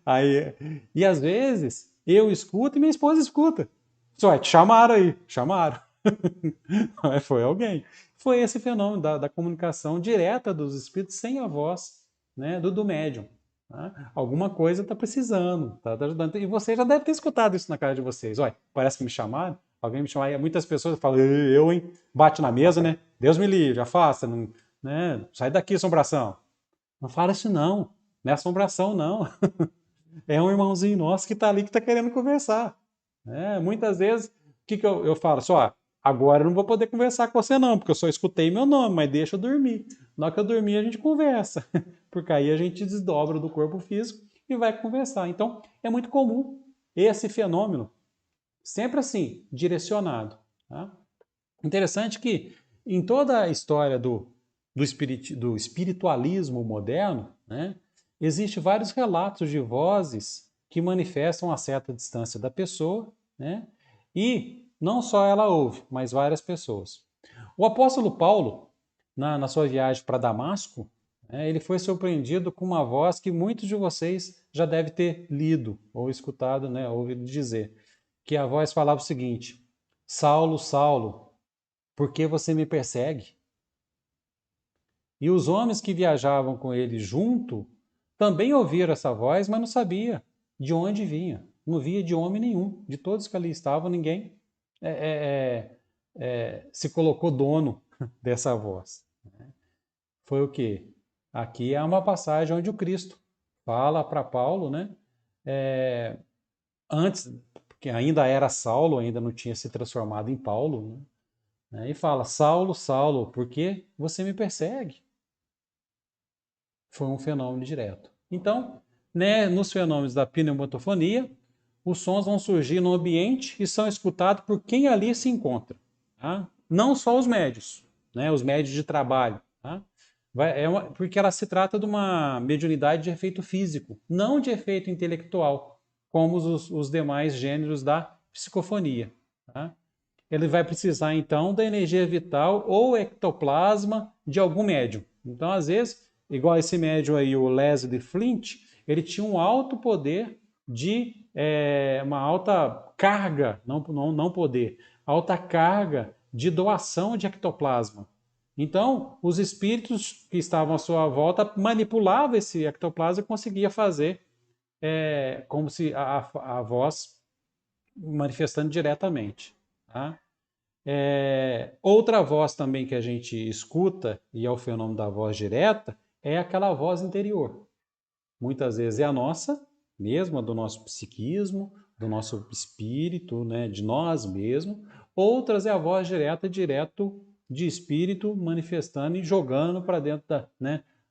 Aí, e às vezes, eu escuto e minha esposa escuta. Só, te chamaram aí, chamaram. Foi alguém. Foi esse fenômeno da comunicação direta dos espíritos sem a voz, né, do médium. Tá? Alguma coisa está precisando, tá ajudando. E você já deve ter escutado isso na cara de vocês. Olha, parece que me chamaram, alguém me chamou. Muitas pessoas falam, eu, hein? Bate na mesa, né? Deus me livre, afasta, não, né? Sai daqui, assombração. Não fala isso não, não é assombração não. É um irmãozinho nosso que está ali que está querendo conversar. Muitas vezes, o que eu falo? Só, agora eu não vou poder conversar com você não, porque eu só escutei meu nome, mas deixa eu dormir. Na hora que eu dormir, a gente conversa. Porque aí a gente desdobra do corpo físico e vai conversar. Então, é muito comum esse fenômeno, sempre assim, direcionado. Tá? Interessante que em toda a história do espiritualismo moderno, né, existe vários relatos de vozes que manifestam a certa distância da pessoa, né, e não só ela ouve, mas várias pessoas. O apóstolo Paulo, na sua viagem para Damasco, né, ele foi surpreendido com uma voz que muitos de vocês já devem ter lido ou escutado, né, ouvido dizer, que a voz falava o seguinte: Saulo, Saulo, por que você me persegue? E os homens que viajavam com ele junto também ouviram essa voz, mas não sabia de onde vinha. Não via de homem nenhum. De todos que ali estavam, ninguém se colocou dono dessa voz. Foi o quê? Aqui é uma passagem onde o Cristo fala para Paulo, né? Antes, porque ainda era Saulo, ainda não tinha se transformado em Paulo, né? E fala: Saulo, Saulo, por que você me persegue? Foi um fenômeno direto. Então, né, nos fenômenos da pneumatofonia, os sons vão surgir no ambiente e são escutados por quem ali se encontra. Tá? Não só os médios, né, os médios de trabalho. Tá? Porque ela se trata de uma mediunidade de efeito físico, não de efeito intelectual, como os demais gêneros da psicofonia. Tá? Ele vai precisar, então, da energia vital ou ectoplasma de algum médium. Então, às vezes, igual esse médium aí, o Leslie Flint, ele tinha um alto poder uma alta carga, não poder, alta carga de doação de ectoplasma. Então, os espíritos que estavam à sua volta manipulavam esse ectoplasma e conseguia fazer como se a voz manifestando diretamente. Tá? Outra voz também que a gente escuta, e é o fenômeno da voz direta, é aquela voz interior. Muitas vezes é a nossa, mesmo a do nosso psiquismo, do nosso espírito, né, de nós mesmos. Outras é a voz direta, direto de espírito, manifestando e jogando para dentro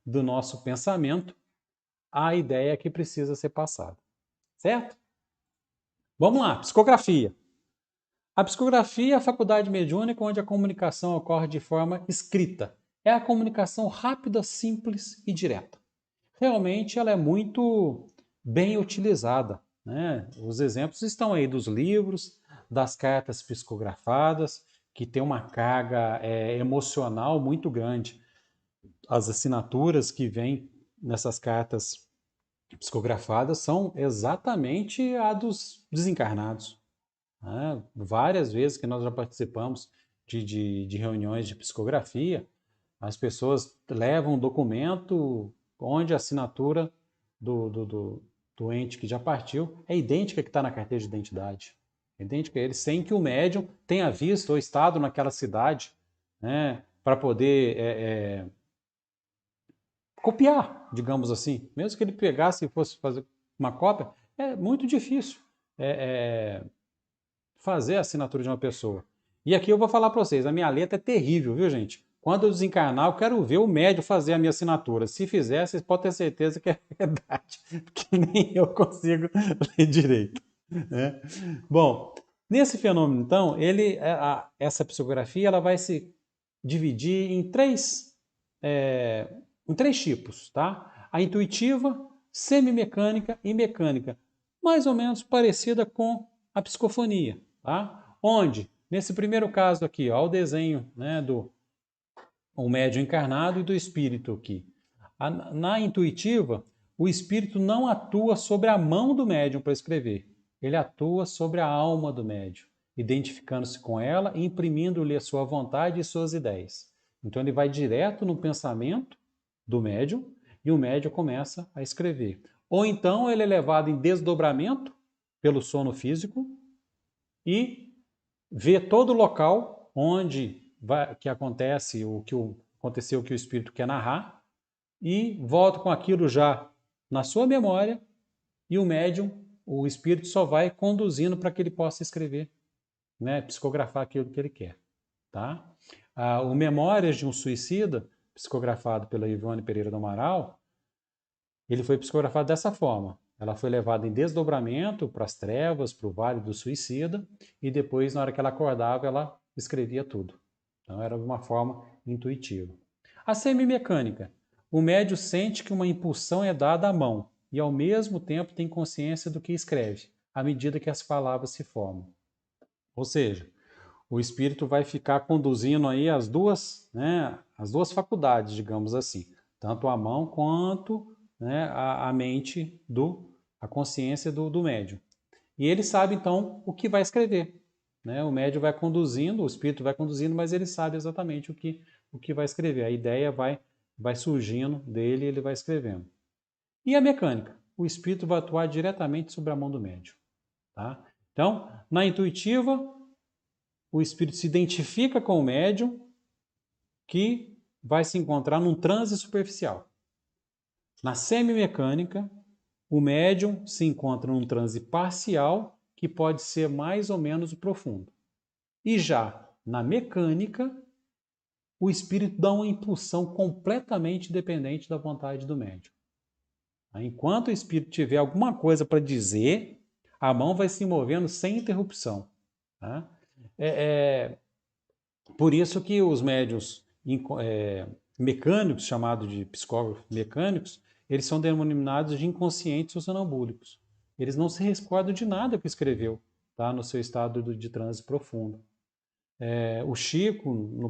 do nosso pensamento a ideia que precisa ser passada. Certo? Vamos lá, psicografia. A psicografia é a faculdade mediúnica onde a comunicação ocorre de forma escrita. É a comunicação rápida, simples e direta. Realmente ela é muito bem utilizada. Né? Os exemplos estão aí dos livros, das cartas psicografadas, que tem uma carga emocional muito grande. As assinaturas que vêm nessas cartas psicografadas são exatamente a dos desencarnados. Várias vezes que nós já participamos de reuniões de psicografia, as pessoas levam um documento onde a assinatura do ente que já partiu é idêntica que está na carteira de identidade. É idêntica a ele, sem que o médium tenha visto ou estado naquela cidade, né, para poder copiar, digamos assim. Mesmo que ele pegasse e fosse fazer uma cópia, é muito difícil fazer a assinatura de uma pessoa. E aqui eu vou falar para vocês, a minha letra é terrível, viu, gente? Quando eu desencarnar, eu quero ver o médium fazer a minha assinatura. Se fizer, vocês podem ter certeza que é verdade, porque nem eu consigo ler direito. Né? Bom, nesse fenômeno, então, essa psicografia ela vai se dividir em três tipos, tá? A intuitiva, semimecânica e mecânica, mais ou menos parecida com a psicofonia, tá? Onde, nesse primeiro caso aqui, ó, o desenho, né, do o médium encarnado e do espírito aqui. Na intuitiva, o espírito não atua sobre a mão do médium para escrever, ele atua sobre a alma do médium, identificando-se com ela e imprimindo-lhe a sua vontade e suas ideias. Então ele vai direto no pensamento do médium e o médium começa a escrever. Ou então ele é levado em desdobramento pelo sono físico e vê todo o local onde que acontece aconteceu o que o espírito quer narrar e volta com aquilo já na sua memória e o médium, o espírito só vai conduzindo para que ele possa escrever, né, psicografar aquilo que ele quer, tá? O Memórias de um Suicida, psicografado pela Ivone Pereira do Amaral, ele foi psicografado dessa forma. Ela foi levada em desdobramento para as trevas, para o Vale do Suicida, e depois, na hora que ela acordava, ela escrevia tudo. Então, era de uma forma intuitiva. A semimecânica. O médium sente que uma impulsão é dada à mão e, ao mesmo tempo, tem consciência do que escreve, à medida que as palavras se formam. Ou seja, o espírito vai ficar conduzindo aí né, as duas faculdades, digamos assim, tanto a mão quanto, né, a mente a consciência do médium. E ele sabe então o que vai escrever, né? O médium vai conduzindo, o espírito vai conduzindo, mas ele sabe exatamente o que vai escrever. A ideia vai surgindo dele e ele vai escrevendo. E a mecânica? O espírito vai atuar diretamente sobre a mão do médium, tá? Então, na intuitiva, o espírito se identifica com o médium que vai se encontrar num transe superficial. Na semimecânica, o médium se encontra num transe parcial que pode ser mais ou menos profundo. E já na mecânica, o espírito dá uma impulsão completamente dependente da vontade do médium. Enquanto o espírito tiver alguma coisa para dizer, a mão vai se movendo sem interrupção. Tá? Por isso que os médiuns mecânicos, chamados de psicógrafos mecânicos, eles são denominados de inconscientes ou sonambúlicos. Eles não se recordam de nada que escreveu, tá? No seu estado de transe profundo. O Chico, no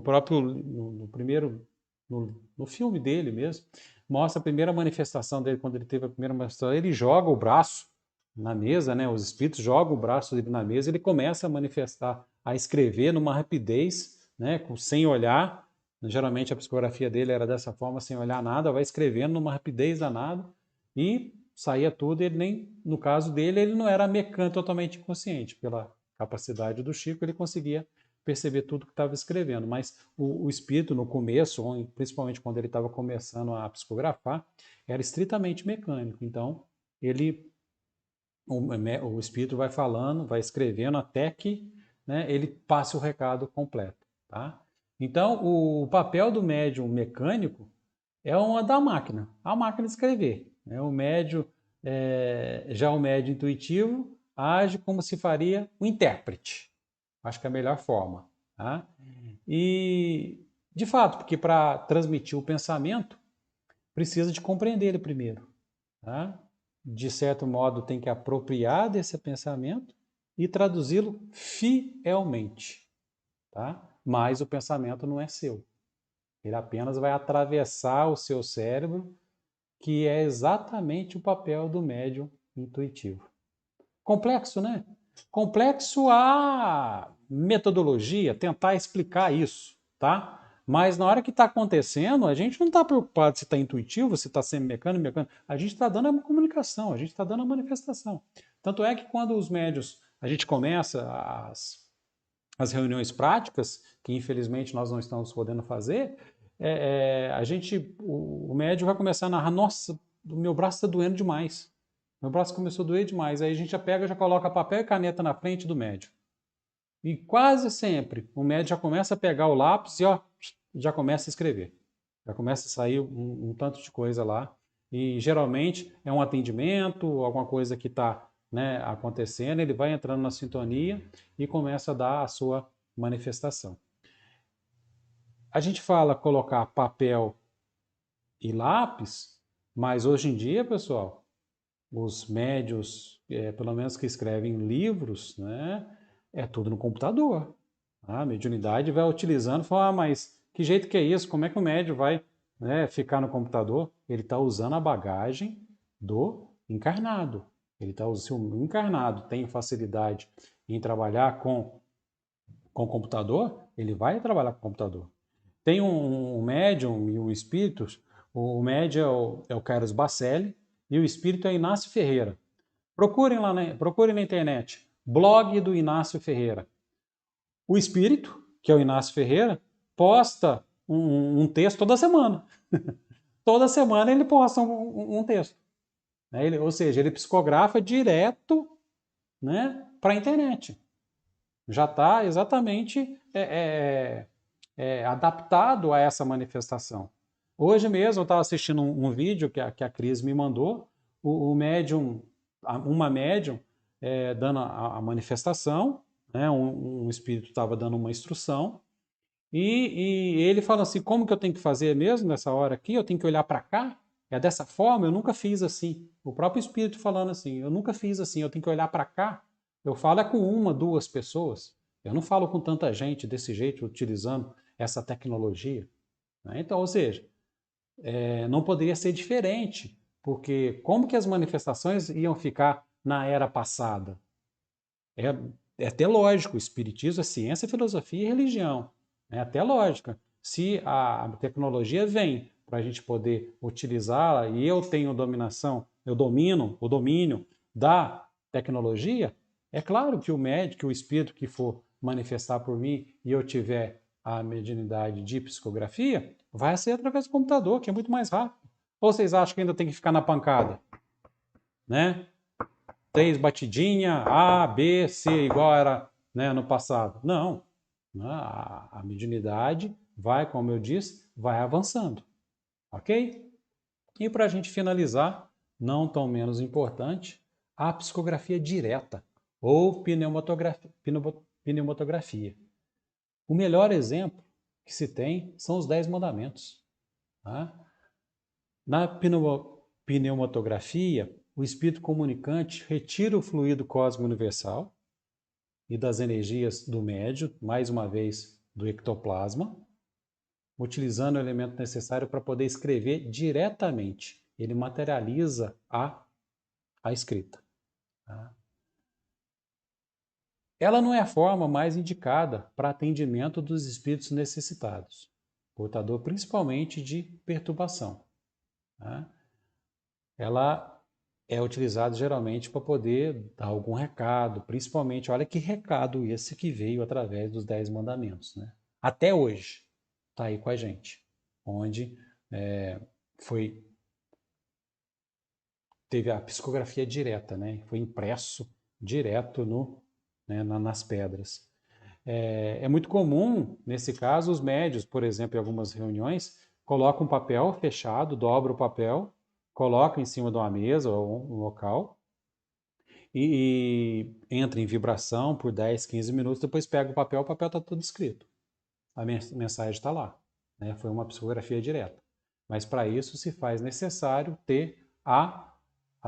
primeiro, no filme dele mesmo, mostra a primeira manifestação dele, quando ele teve a primeira manifestação, ele joga o braço na mesa, né? Os espíritos jogam o braço dele na mesa, ele começa a manifestar, a escrever numa rapidez, né? Sem olhar. Geralmente a psicografia dele era dessa forma, sem olhar nada, vai escrevendo numa rapidez danada e saía tudo. Ele nem, no caso dele, ele não era mecânico totalmente inconsciente. Pela capacidade do Chico, ele conseguia perceber tudo que estava escrevendo, mas o espírito no começo, principalmente quando ele estava começando a psicografar, era estritamente mecânico. Então, o espírito vai falando, vai escrevendo até que, né, ele passe o recado completo. Tá? Então, o papel do médium mecânico é uma da máquina, a máquina de escrever. Né? Já o médium intuitivo age como se faria o intérprete. Acho que é a melhor forma. Tá? E, de fato, porque para transmitir o pensamento, precisa de compreender ele primeiro. Tá? De certo modo, tem que apropriar desse pensamento e traduzi-lo fielmente. Tá? Mas o pensamento não é seu. Ele apenas vai atravessar o seu cérebro, que é exatamente o papel do médium intuitivo. Complexo, né? Complexo metodologia tentar explicar isso, tá? Mas na hora que está acontecendo, a gente não está preocupado se está intuitivo, se está sendo mecânico. A gente está dando a comunicação, a gente está dando a manifestação. Tanto é que quando os médios, a gente começa as reuniões práticas, que infelizmente nós não estamos podendo fazer, o médio vai começar a narrar, nossa, o meu braço está doendo demais. Meu braço começou a doer demais. Aí a gente já pega, já coloca papel e caneta na frente do médio. E quase sempre o médio já começa a pegar o lápis e ó, já começa a escrever. Já começa a sair um tanto de coisa lá. E geralmente é um atendimento, alguma coisa que está, né, acontecendo, ele vai entrando na sintonia e começa a dar a sua manifestação. A gente fala colocar papel e lápis, mas hoje em dia, pessoal, os médios, pelo menos que escrevem livros, né, é tudo no computador. A mediunidade vai utilizando, fala, mas que jeito que é isso? Como é que o médium vai, né, ficar no computador? Ele está usando a bagagem do encarnado. Se o encarnado tem facilidade em trabalhar com computador, ele vai trabalhar com computador. Tem um médium e um espírito, o médium é o Carlos Bacelli e o espírito é Inácio Ferreira. Procurem na internet, blog do Inácio Ferreira. O espírito, que é o Inácio Ferreira, posta um texto toda semana. Toda semana ele posta um texto. Ou seja, ele psicografa direto, né, para a internet. Já está exatamente adaptado a essa manifestação. Hoje mesmo eu estava assistindo um vídeo que a Cris me mandou, uma médium dando a manifestação, né, um espírito estava dando uma instrução, e ele fala assim, como que eu tenho que fazer mesmo nessa hora aqui? Eu tenho que olhar para cá? É dessa forma? Eu nunca fiz assim. O próprio espírito falando assim, eu nunca fiz assim, eu tenho que olhar para cá. Eu falo com uma, duas pessoas. Eu não falo com tanta gente desse jeito, utilizando essa tecnologia. Né? Então, ou seja, não poderia ser diferente, porque como que as manifestações iam ficar na era passada? É até lógico, o espiritismo é ciência, filosofia e religião. É até lógica. Se a tecnologia vem para a gente poder utilizá-la e eu tenho dominação, eu domino o domínio da tecnologia, é claro que o médico, que o espírito que for manifestar por mim e eu tiver a mediunidade de psicografia, vai ser através do computador, que é muito mais rápido. Ou vocês acham que ainda tem que ficar na pancada? Né? 3 batidinha, A, B, C, igual era, né, no passado. Não. A mediunidade vai, como eu disse, vai avançando. Ok? E para a gente finalizar, não tão menos importante, a psicografia direta ou pneumatografia. O melhor exemplo que se tem são os 10 mandamentos. Tá? Na pneumatografia, o espírito comunicante retira o fluido cósmico universal e das energias do médio, mais uma vez do ectoplasma, utilizando o elemento necessário para poder escrever diretamente. Ele materializa a escrita. Tá? Ela não é a forma mais indicada para atendimento dos espíritos necessitados, portador principalmente de perturbação. Tá? Ela é utilizada geralmente para poder dar algum recado, principalmente, olha que recado esse que veio através dos 10 mandamentos. Né? Até hoje, está aí com a gente, onde teve a psicografia direta, né? Foi impresso direto nas pedras. É muito comum, nesse caso, os médios, por exemplo, em algumas reuniões, colocam um papel fechado, dobra o papel, coloca em cima de uma mesa ou um local e entra em vibração por 10, 15 minutos, depois pega o papel está tudo escrito. A mensagem está lá. Né? Foi uma psicografia direta. Mas para isso se faz necessário ter a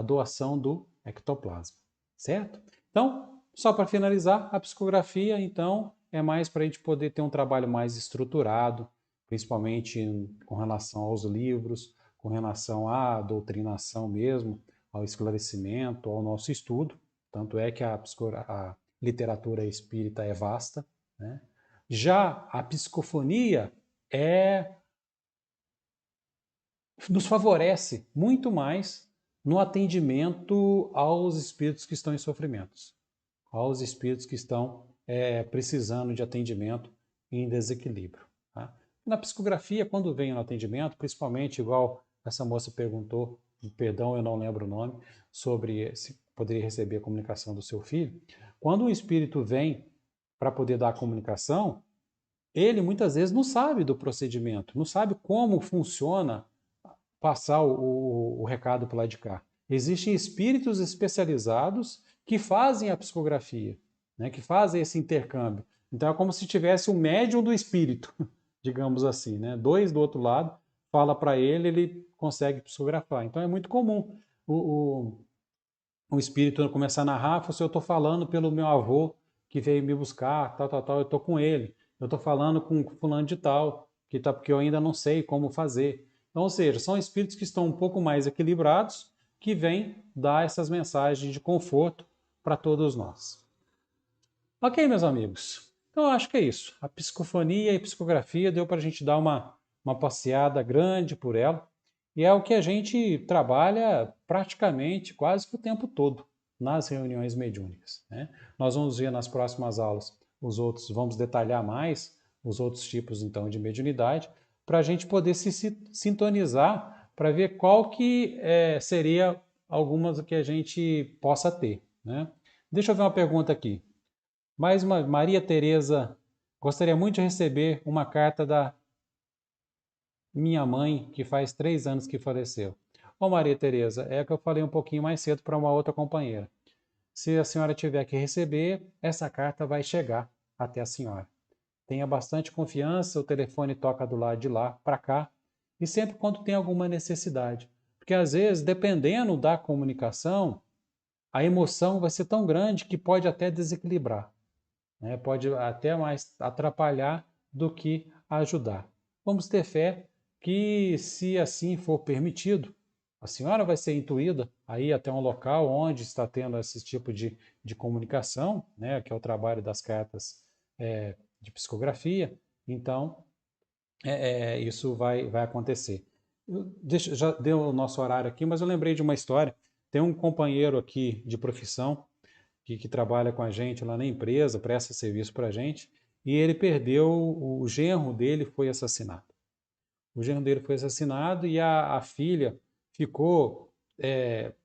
doação do ectoplasma. Certo? Então, só para finalizar, a psicografia, então, é mais para a gente poder ter um trabalho mais estruturado, principalmente com relação aos livros, com relação à doutrinação mesmo, ao esclarecimento, ao nosso estudo. Tanto é que a literatura espírita é vasta, né? Já a psicofonia nos favorece muito mais no atendimento aos espíritos que estão em sofrimentos, aos espíritos que estão precisando de atendimento em desequilíbrio. Tá? Na psicografia, quando vem no atendimento, principalmente igual essa moça perguntou, perdão, eu não lembro o nome, sobre se poderia receber a comunicação do seu filho, quando o espírito vem para poder dar a comunicação, ele muitas vezes não sabe do procedimento, não sabe como funciona passar o recado para lá de cá. Existem espíritos especializados que fazem a psicografia, né, que fazem esse intercâmbio. Então é como se tivesse um médium do espírito, digamos assim, né? Dois do outro lado, fala para ele, ele consegue psicografar. Então é muito comum o espírito começar a narrar, se eu estou falando pelo meu avô que veio me buscar, tal, eu estou com ele. Eu estou falando com fulano de tal, porque eu ainda não sei como fazer. Então, ou seja, são espíritos que estão um pouco mais equilibrados, que vêm dar essas mensagens de conforto para todos nós. Ok, meus amigos. Então, eu acho que é isso. A psicofonia e a psicografia deu para a gente dar uma passeada grande por ela. E é o que a gente trabalha praticamente quase que o tempo todo nas reuniões mediúnicas, né? Nós vamos ver nas próximas aulas os outros, vamos detalhar mais os outros tipos então de mediunidade, para a gente poder se sintonizar para ver qual que seria algumas que a gente possa ter, né? Deixa eu ver uma pergunta aqui. Mais uma, Maria Tereza, gostaria muito de receber uma carta da minha mãe, que faz 3 anos que faleceu. Ô Maria Tereza, é que eu falei um pouquinho mais cedo para uma outra companheira. Se a senhora tiver que receber, essa carta vai chegar até a senhora. Tenha bastante confiança, o telefone toca do lado de lá para cá, e sempre quando tem alguma necessidade. Porque às vezes, dependendo da comunicação, a emoção vai ser tão grande que pode até desequilibrar, né? Pode até mais atrapalhar do que ajudar. Vamos ter fé que, se assim for permitido, a senhora vai ser intuída aí até um local onde está tendo esse tipo de comunicação, né, que é o trabalho das cartas de psicografia. Então, isso vai acontecer. Já deu o nosso horário aqui, mas eu lembrei de uma história. Tem um companheiro aqui de profissão que trabalha com a gente lá na empresa, presta serviço para a gente, e ele perdeu, o genro dele foi assassinado. O genro dele foi assassinado e a filha ficou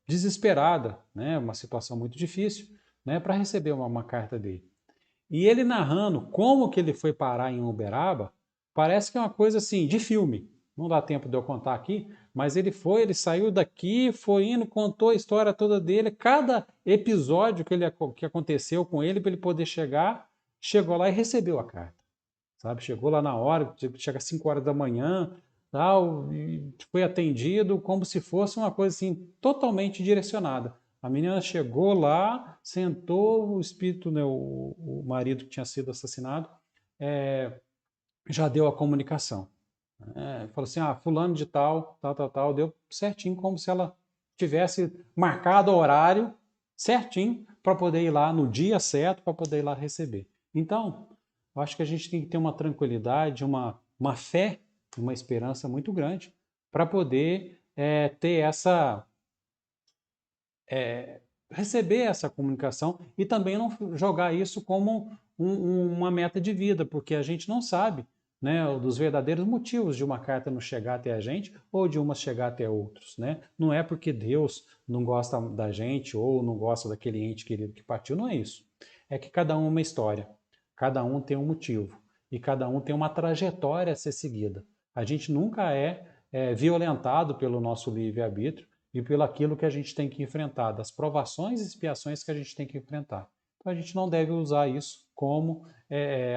desesperada, né, uma situação muito difícil, né, para receber uma carta dele. E ele narrando como que ele foi parar em Uberaba, parece que é uma coisa assim, de filme. Não dá tempo de eu contar aqui, mas ele saiu daqui, foi indo, contou a história toda dele, cada episódio que aconteceu com ele para ele poder chegar, chegou lá e recebeu a carta, sabe? Chegou lá na hora, chega às 5 horas da manhã, tal, e foi atendido como se fosse uma coisa assim totalmente direcionada. A menina chegou lá, sentou, o espírito, né, o marido que tinha sido assassinado, já deu a comunicação. Falou assim, fulano de tal, deu certinho, como se ela tivesse marcado o horário certinho para poder ir lá no dia certo, para poder ir lá receber. Então, eu acho que a gente tem que ter uma tranquilidade, uma fé, uma esperança muito grande para poder ter receber essa comunicação e também não jogar isso como uma meta de vida, porque a gente não sabe, né, dos verdadeiros motivos de uma carta não chegar até a gente ou de uma chegar até outros, né? Não é porque Deus não gosta da gente ou não gosta daquele ente querido que partiu, não é isso. É que cada um é uma história, cada um tem um motivo e cada um tem uma trajetória a ser seguida. A gente nunca é violentado pelo nosso livre-arbítrio e pelo aquilo que a gente tem que enfrentar, das provações e expiações que a gente tem que enfrentar. Então a gente não deve usar isso como,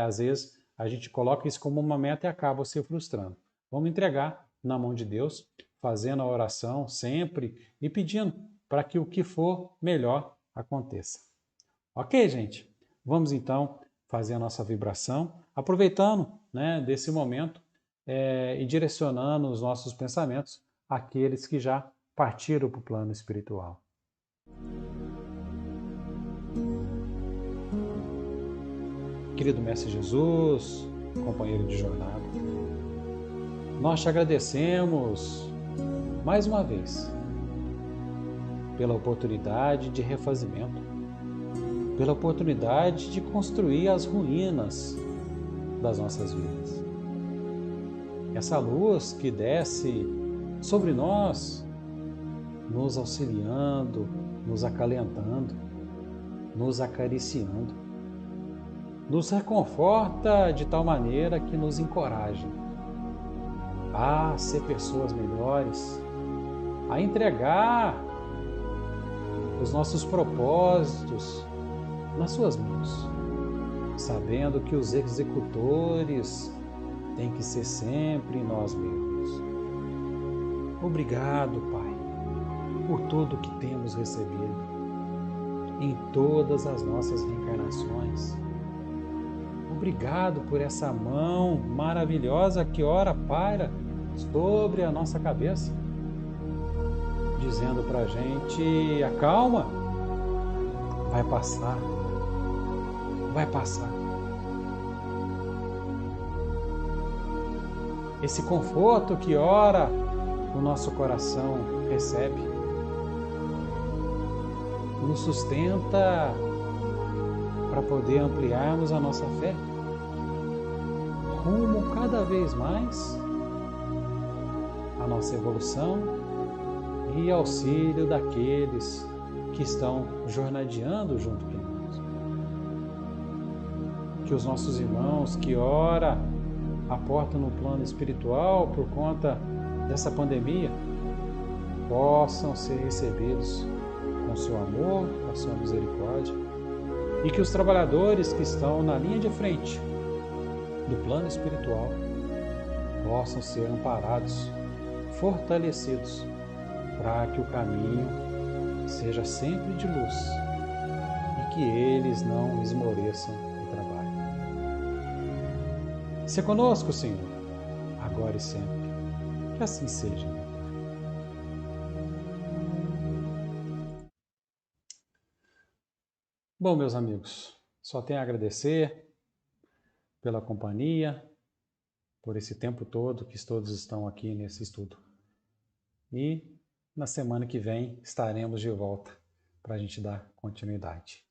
às vezes, a gente coloca isso como uma meta e acaba se frustrando. Vamos entregar na mão de Deus, fazendo a oração sempre e pedindo para que o que for melhor aconteça. Ok, gente? Vamos então fazer a nossa vibração, aproveitando, né, desse momento e direcionando os nossos pensamentos àqueles que já partiram para o plano espiritual. Querido Mestre Jesus, companheiro de jornada, nós te agradecemos mais uma vez pela oportunidade de refazimento, pela oportunidade de construir as ruínas das nossas vidas. Essa luz que desce sobre nós, nos auxiliando, nos acalentando, nos acariciando, nos reconforta de tal maneira que nos encoraja a ser pessoas melhores, a entregar os nossos propósitos nas suas mãos, sabendo que os executores têm que ser sempre nós mesmos. Obrigado, Pai, por tudo que temos recebido em todas as nossas reencarnações. Obrigado por essa mão maravilhosa que ora paira sobre a nossa cabeça, dizendo pra gente: acalma, vai passar, vai passar. Esse conforto que ora o nosso coração recebe, nos sustenta para poder ampliarmos a nossa fé, rumo cada vez mais à nossa evolução e auxílio daqueles que estão jornadeando junto conosco. Que os nossos irmãos que ora aportam no plano espiritual por conta dessa pandemia possam ser recebidos com seu amor, com a sua misericórdia, e que os trabalhadores que estão na linha de frente do plano espiritual possam ser amparados, fortalecidos, para que o caminho seja sempre de luz e que eles não esmoreçam o trabalho. Se conosco, Senhor, agora e sempre. Que assim seja. Bom, meus amigos, só tenho a agradecer pela companhia, por esse tempo todo que todos estão aqui nesse estudo. E na semana que vem estaremos de volta para a gente dar continuidade.